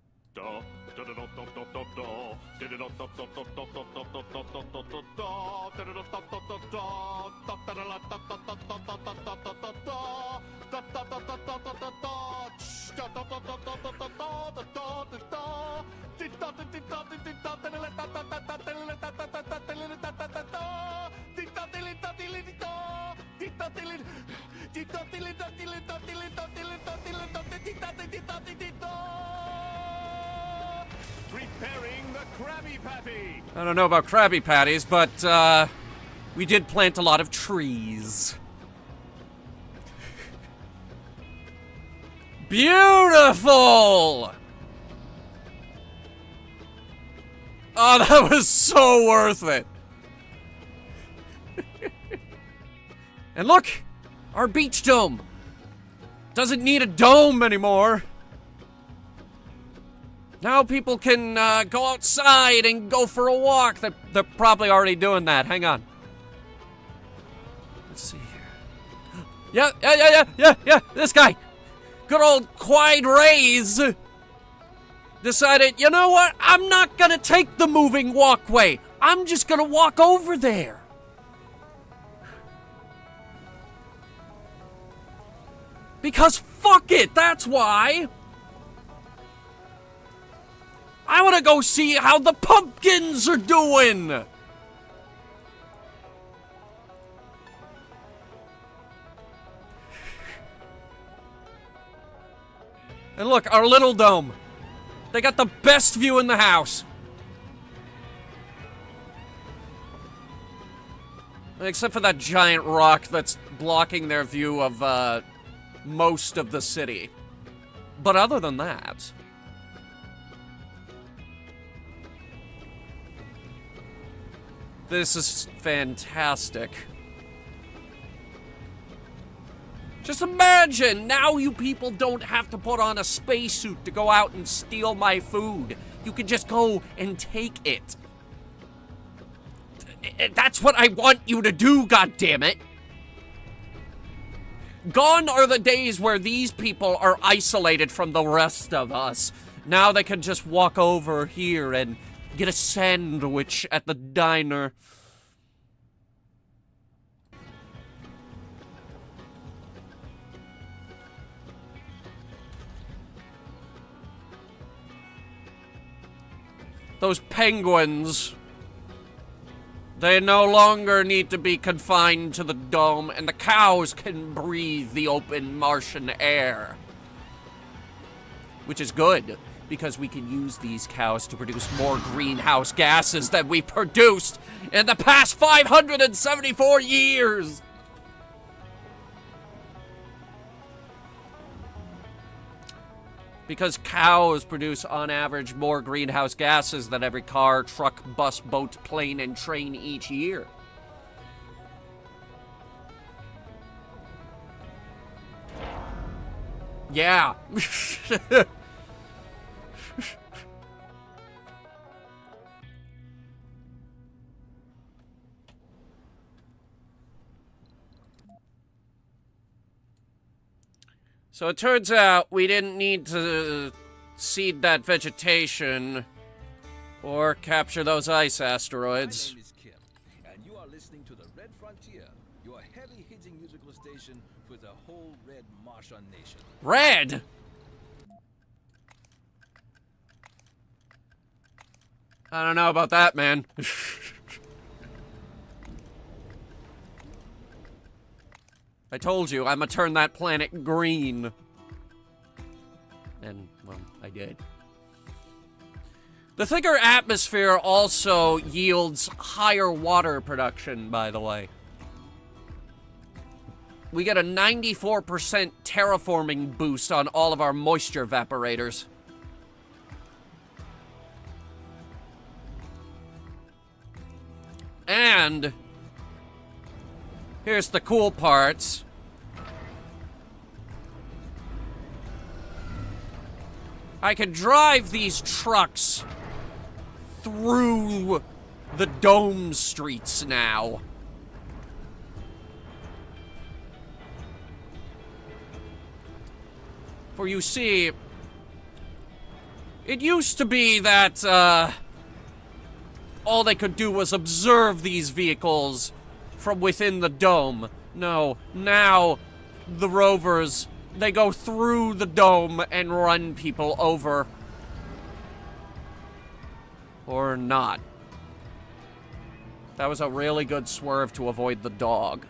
Preparing the Krabby Patty. I don't know about Krabby Patties, but we did plant a lot of trees. Beautiful! Oh, that was so worth it. And look! Our beach dome! Doesn't need a dome anymore. Now people can go outside and go for a walk. They're probably already doing that. Hang on. Let's see here. Yeah. This guy. Good old Quide Rays decided, you know what? I'm not gonna take the moving walkway. I'm just gonna walk over there. Because fuck it, that's why. I want to go see how the pumpkins are doing. And look, our little dome. They got the best view in the house. Except for that giant rock that's blocking their view of, most of the city. But other than that... This is fantastic. Just imagine, now you people don't have to put on a spacesuit to go out and steal my food. You can just go and take it. That's what I want you to do, goddammit. Gone are the days where these people are isolated from the rest of us. Now they can just walk over here and get a sandwich at the diner. Those penguins, they no longer need to be confined to the dome, and the cows can breathe the open Martian air. Which is good, because we can use these cows to produce more greenhouse gases than we produced in the past 574 years. Because cows produce, on average, more greenhouse gases than every car, truck, bus, boat, plane, and train each year. Yeah. So it turns out we didn't need to seed that vegetation or capture those ice asteroids. My name is Kim, and you are listening to the Red Frontier, your heavy-hitting musical station for the whole Red Martian nation. Red! I don't know about that, man. I told you, I'ma turn that planet green. And, well, I did. The thicker atmosphere also yields higher water production, by the way. We get a 94% terraforming boost on all of our moisture evaporators. And here's the cool parts. I can drive these trucks through the dome streets now. For you see, it used to be that, all they could do was observe these vehicles from within the dome. No, now the rovers, they go through the dome and run people over. Or not. That was a really good swerve to avoid the dog.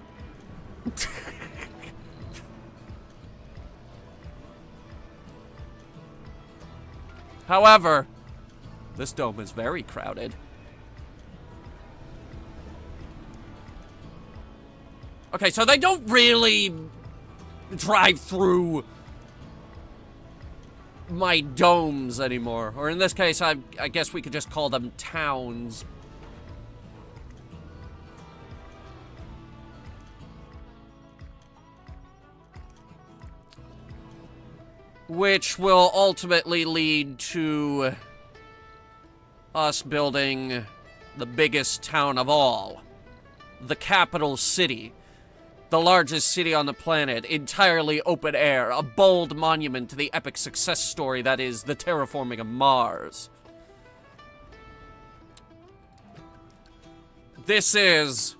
However, this dome is very crowded. Okay, so they don't really drive through my domes anymore. Or in this case, I guess we could just call them towns. Which will ultimately lead to us building the biggest town of all. The capital city. The largest city on the planet, entirely open air, a bold monument to the epic success story that is the terraforming of Mars. This is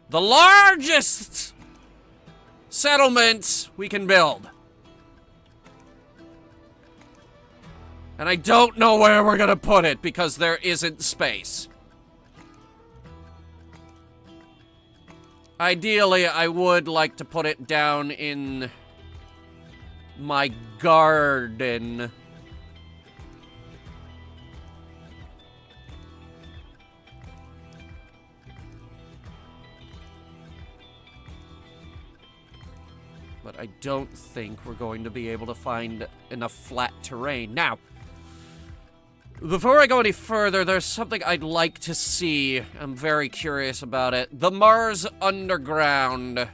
the largest settlement we can build. And I don't know where we're gonna put it because there isn't space. Ideally, I would like to put it down in my garden. But I don't think we're going to be able to find enough flat terrain. Now, before I go any further, there's something I'd like to see. I'm very curious about it. The Mars Underground.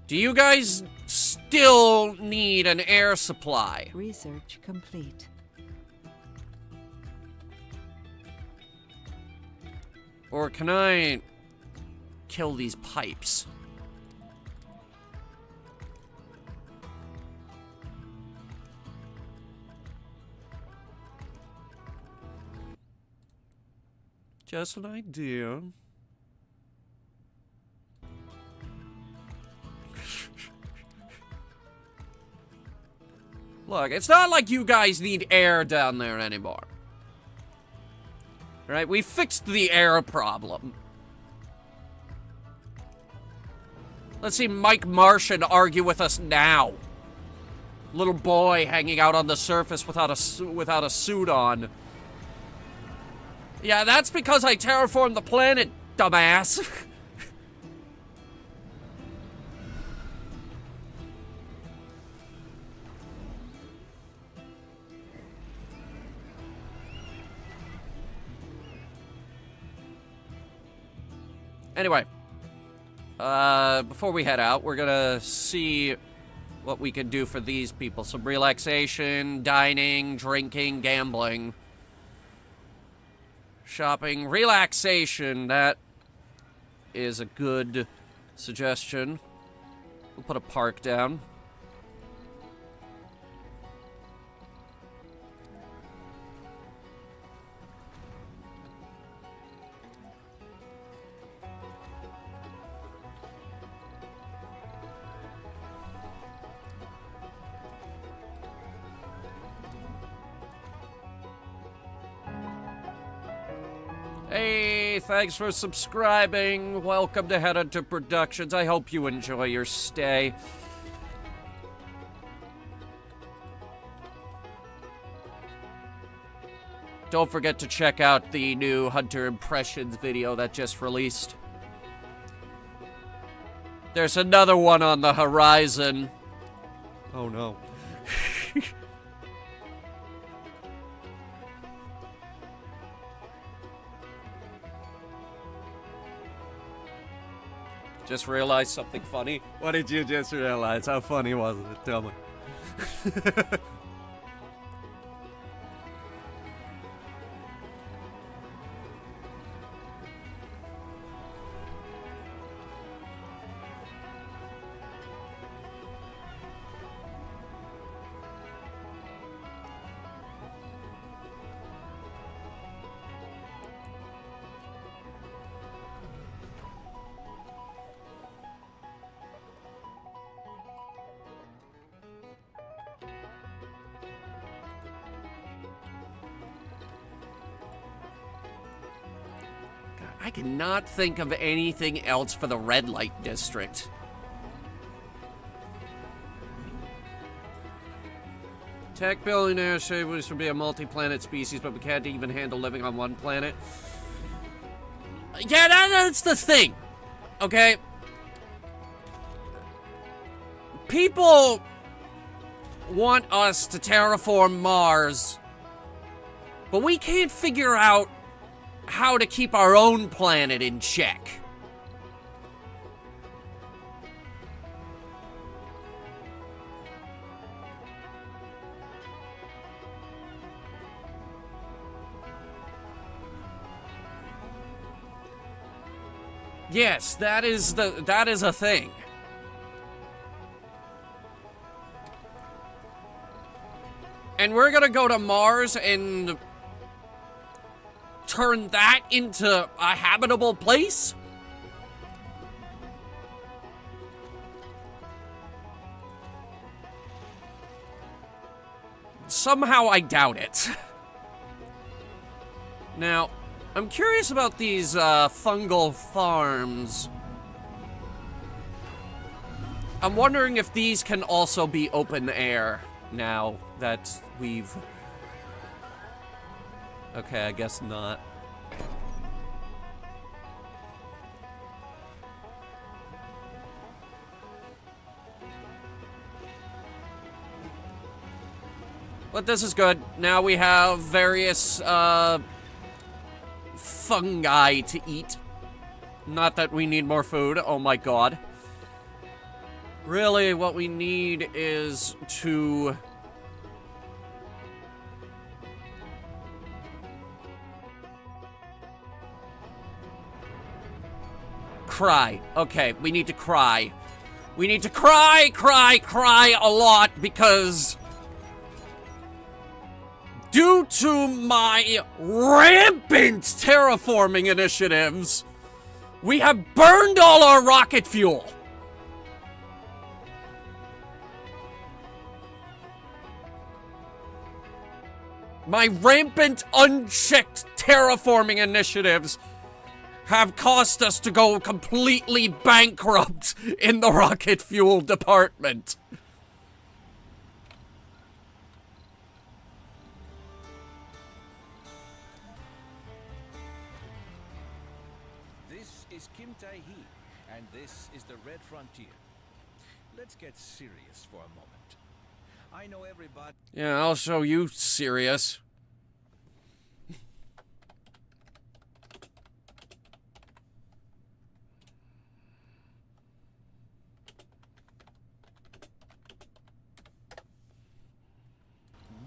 Do you guys still need an air supply? Research complete. Or can I kill these pipes? Just an idea. Look, it's not like you guys need air down there anymore. Right? We fixed the air problem. Let's see Mike Martian argue with us now. Little boy hanging out on the surface without a suit on. Yeah, that's because I terraformed the planet, dumbass. Anyway, before we head out, we're gonna see what we can do for these people. Some relaxation, dining, drinking, gambling. Shopping, relaxation, that is a good suggestion. We'll put a park down. Hey, thanks for subscribing. Welcome to Headhunter Productions. I hope you enjoy your stay. Don't forget to check out the new Hunter Impressions video that just released. There's another one on the horizon. Oh no. Just realized something funny. What did you just realize? How funny was it? Tell me. I cannot think of anything else for the red light district. Tech billionaires say we should be a multi-planet species, but we can't even handle living on one planet. Yeah, that's the thing. Okay? People want us to terraform Mars, but we can't figure out how to keep our own planet in check. Yes, that is a thing. And we're gonna go to Mars and turn that into a habitable place? Somehow I doubt it. Now, I'm curious about these fungal farms. I'm wondering if these can also be open air now that we've... Okay, I guess not. But this is good. Now we have various, fungi to eat. Not that we need more food. Oh my god. Really, what we need is to... cry. Okay, we need to cry. We need to cry a lot because... due to my rampant terraforming initiatives, we have burned all our rocket fuel. My rampant, unchecked terraforming initiatives have caused us to go completely bankrupt in the rocket fuel department. This is Kim Tae-hee, and this is the Red Frontier. Let's get serious for a moment. I know everybody... Yeah, I'll show you serious.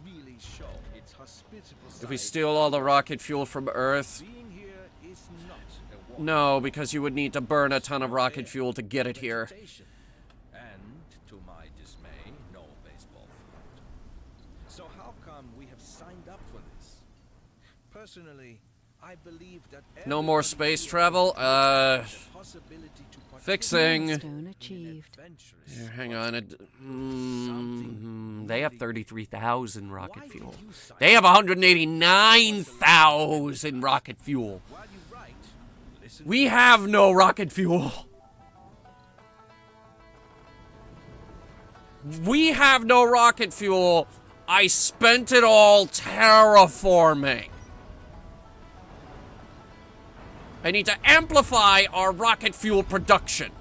really show its hospitable If we side. steal all the rocket fuel from Earth... Being here is not a walk. No, because you would need to burn a ton of rocket fuel to get it here. And Personally, I believe that No more everybody space here travel. has the possibility to Fixing. Milestone in an achieved. adventurous Here, hang project. on. They have 33,000 rocket Why fuel. did you sign They have up? 189,000 rocket fuel. While you write, listen We have no rocket fuel. We have no rocket fuel. I spent it all terraforming. I need to amplify our rocket fuel production.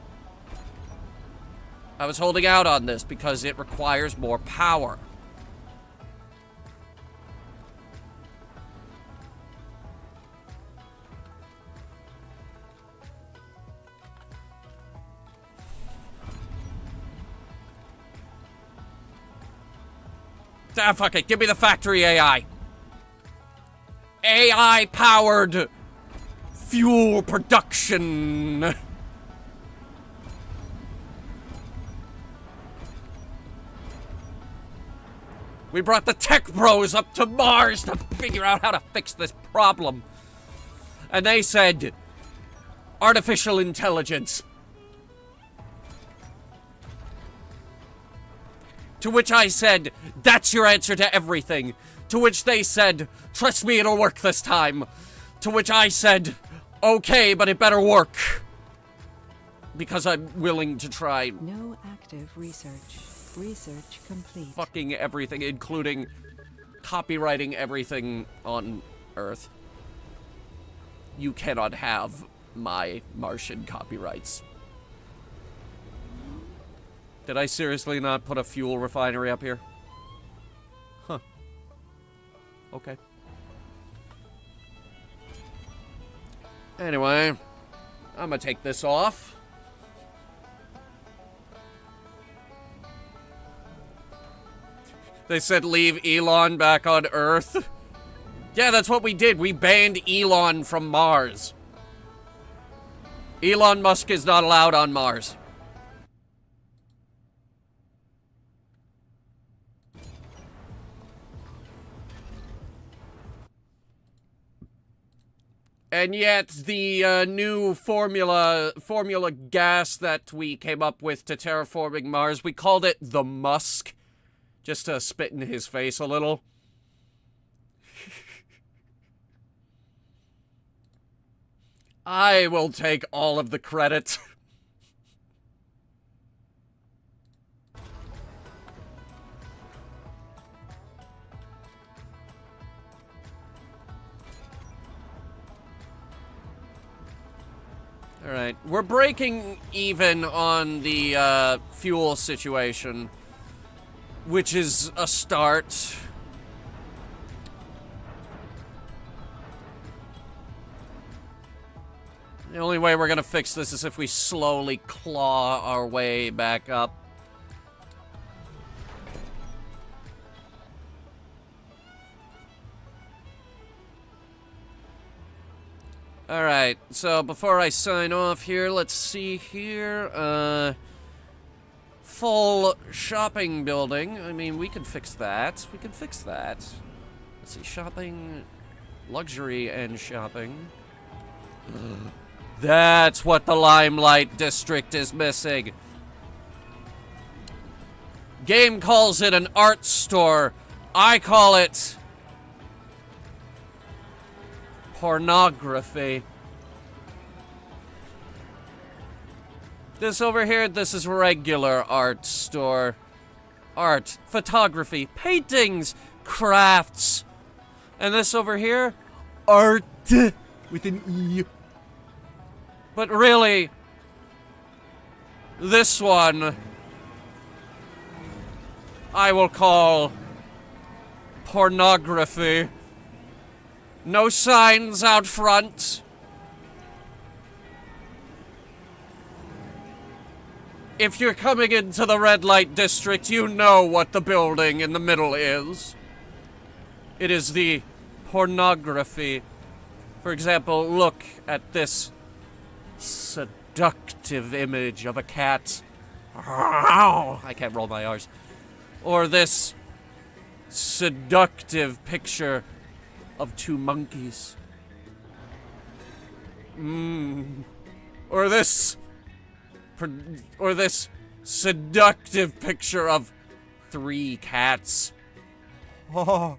I was holding out on this because it requires more power. Ah, fuck it. Give me the factory AI. AI-powered fuel production. We brought the tech bros up to Mars to figure out how to fix this problem. And they said, artificial intelligence. To which I said, that's your answer to everything. To which they said, trust me, it'll work this time. To which I said, okay, but it better work. Because I'm willing to try No active research. Research complete. fucking everything, including copywriting everything on Earth. You cannot have my Martian copyrights. Did I seriously not put a fuel refinery up here? Huh. Okay. Anyway, I'm gonna take this off. They said leave Elon back on Earth. Yeah, that's what we did. We banned Elon from Mars. Elon Musk is not allowed on Mars. And yet, the new formula gas that we came up with to terraforming Mars, we called it the Musk, just to spit in his face a little. I will take all of the credit. Alright, we're breaking even on the fuel situation, which is a start. The only way we're gonna fix this is if we slowly claw our way back up. Alright, so before I sign off here, let's see here. Full shopping building. I mean, we can fix that. We can fix that. Let's see, shopping, luxury and shopping. That's what the Limelight District is missing. Game calls it an art store. I call it pornography. This over here, this is regular art store. Art, photography, paintings, crafts. And this over here, art with an E. But really, this one, I will call pornography. No signs out front. If you're coming into the red light district, you know what the building in the middle is. It is the pornography. For example, look at this seductive image of a cat. I can't roll my R's. Or this seductive picture of two monkeys. Or this seductive picture of three cats. Oh.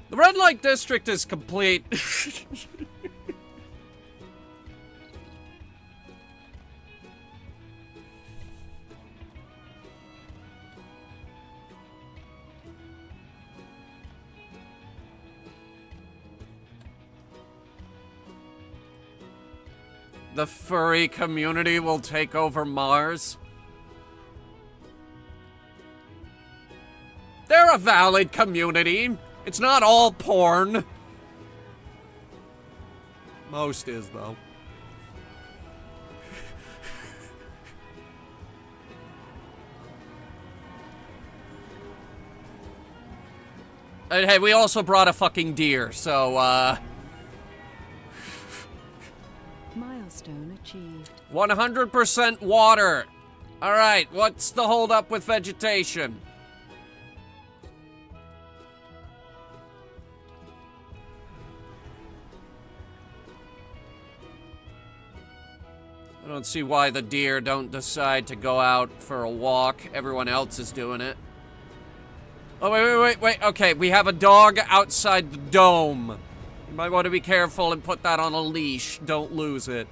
The red light district is complete. The furry community will take over Mars. They're a valid community. It's not all porn. Most is, though. And hey, we also brought a fucking deer, so, Milestone achieved. 100% water. Alright, what's the holdup with vegetation? I don't see why the deer don't decide to go out for a walk. Everyone else is doing it. Oh, wait. Okay, we have a dog outside the dome. You might want to be careful and put that on a leash. Don't lose it.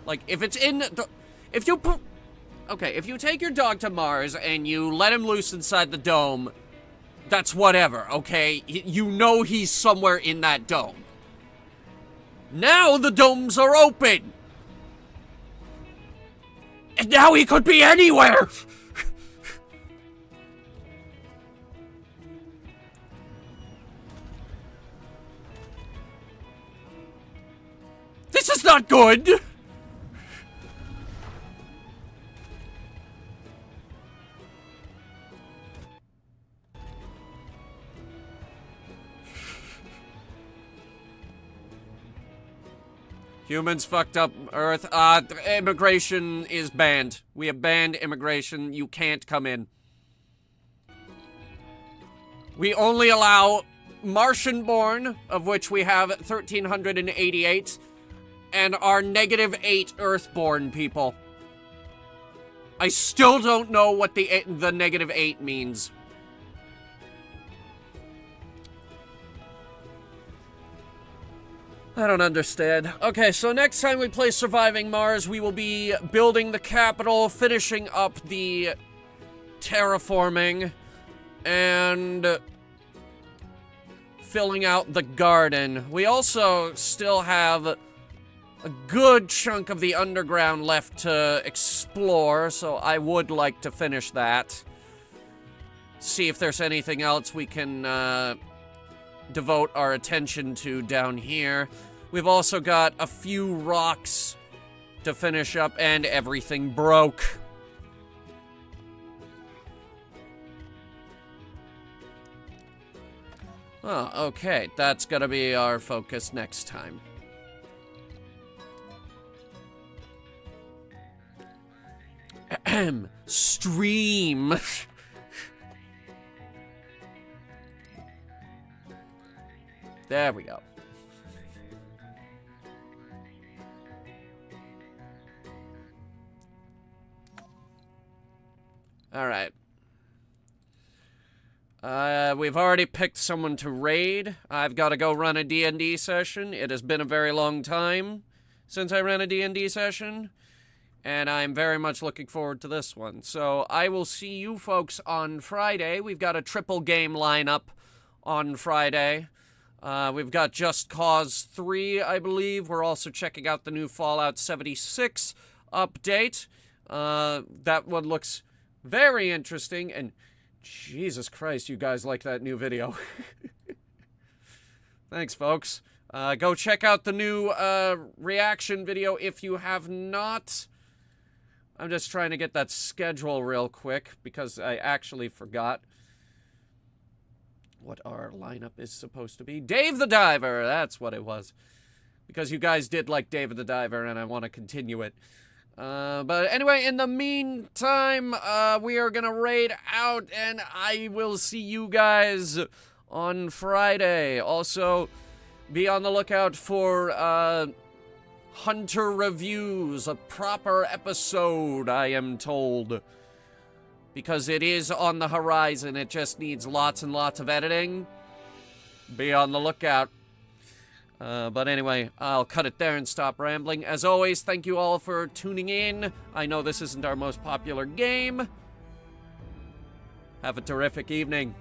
Like, if it's in the... If you put... Okay, if you take your dog to Mars and you let him loose inside the dome, that's whatever, okay? You know he's somewhere in that dome. Now the domes are open! And now he could be anywhere! This is not good! Humans fucked up Earth. Immigration is banned. We have banned immigration. You can't come in. We only allow Martian-born, of which we have 1,388, and our -8 Earth-born people. I still don't know what the -8 means. I don't understand. Okay, so next time we play Surviving Mars, we will be building the capital, finishing up the terraforming, and filling out the garden. We also still have a good chunk of the underground left to explore, so I would like to finish that. See if there's anything else we can, devote our attention to down here. We've also got a few rocks to finish up, and everything broke. Oh, okay. That's gonna be our focus next time. Stream. There we go. All right. We've already picked someone to raid. I've got to go run a D&D session. It has been a very long time since I ran a D&D session, and I'm very much looking forward to this one. So I will see you folks on Friday. We've got a triple game lineup on Friday. We've got Just Cause 3, I believe. We're also checking out the new Fallout 76 update. That one looks very interesting, and Jesus Christ, you guys like that new video. Thanks, folks. Go check out the new reaction video if you have not. I'm just trying to get that schedule real quick because I actually forgot. what our lineup is supposed to be. Dave the Diver, that's what it was. Because you guys did like Dave the Diver, and I want to continue it. But anyway, in the meantime, we are gonna raid out, and I will see you guys on Friday. Also, be on the lookout for, Hunter reviews, a proper episode, I am told. Because it is on the horizon, it just needs lots and lots of editing. Be on the lookout. But anyway, I'll cut it there and stop rambling. As always, thank you all for tuning in. I know this isn't our most popular game. Have a terrific evening.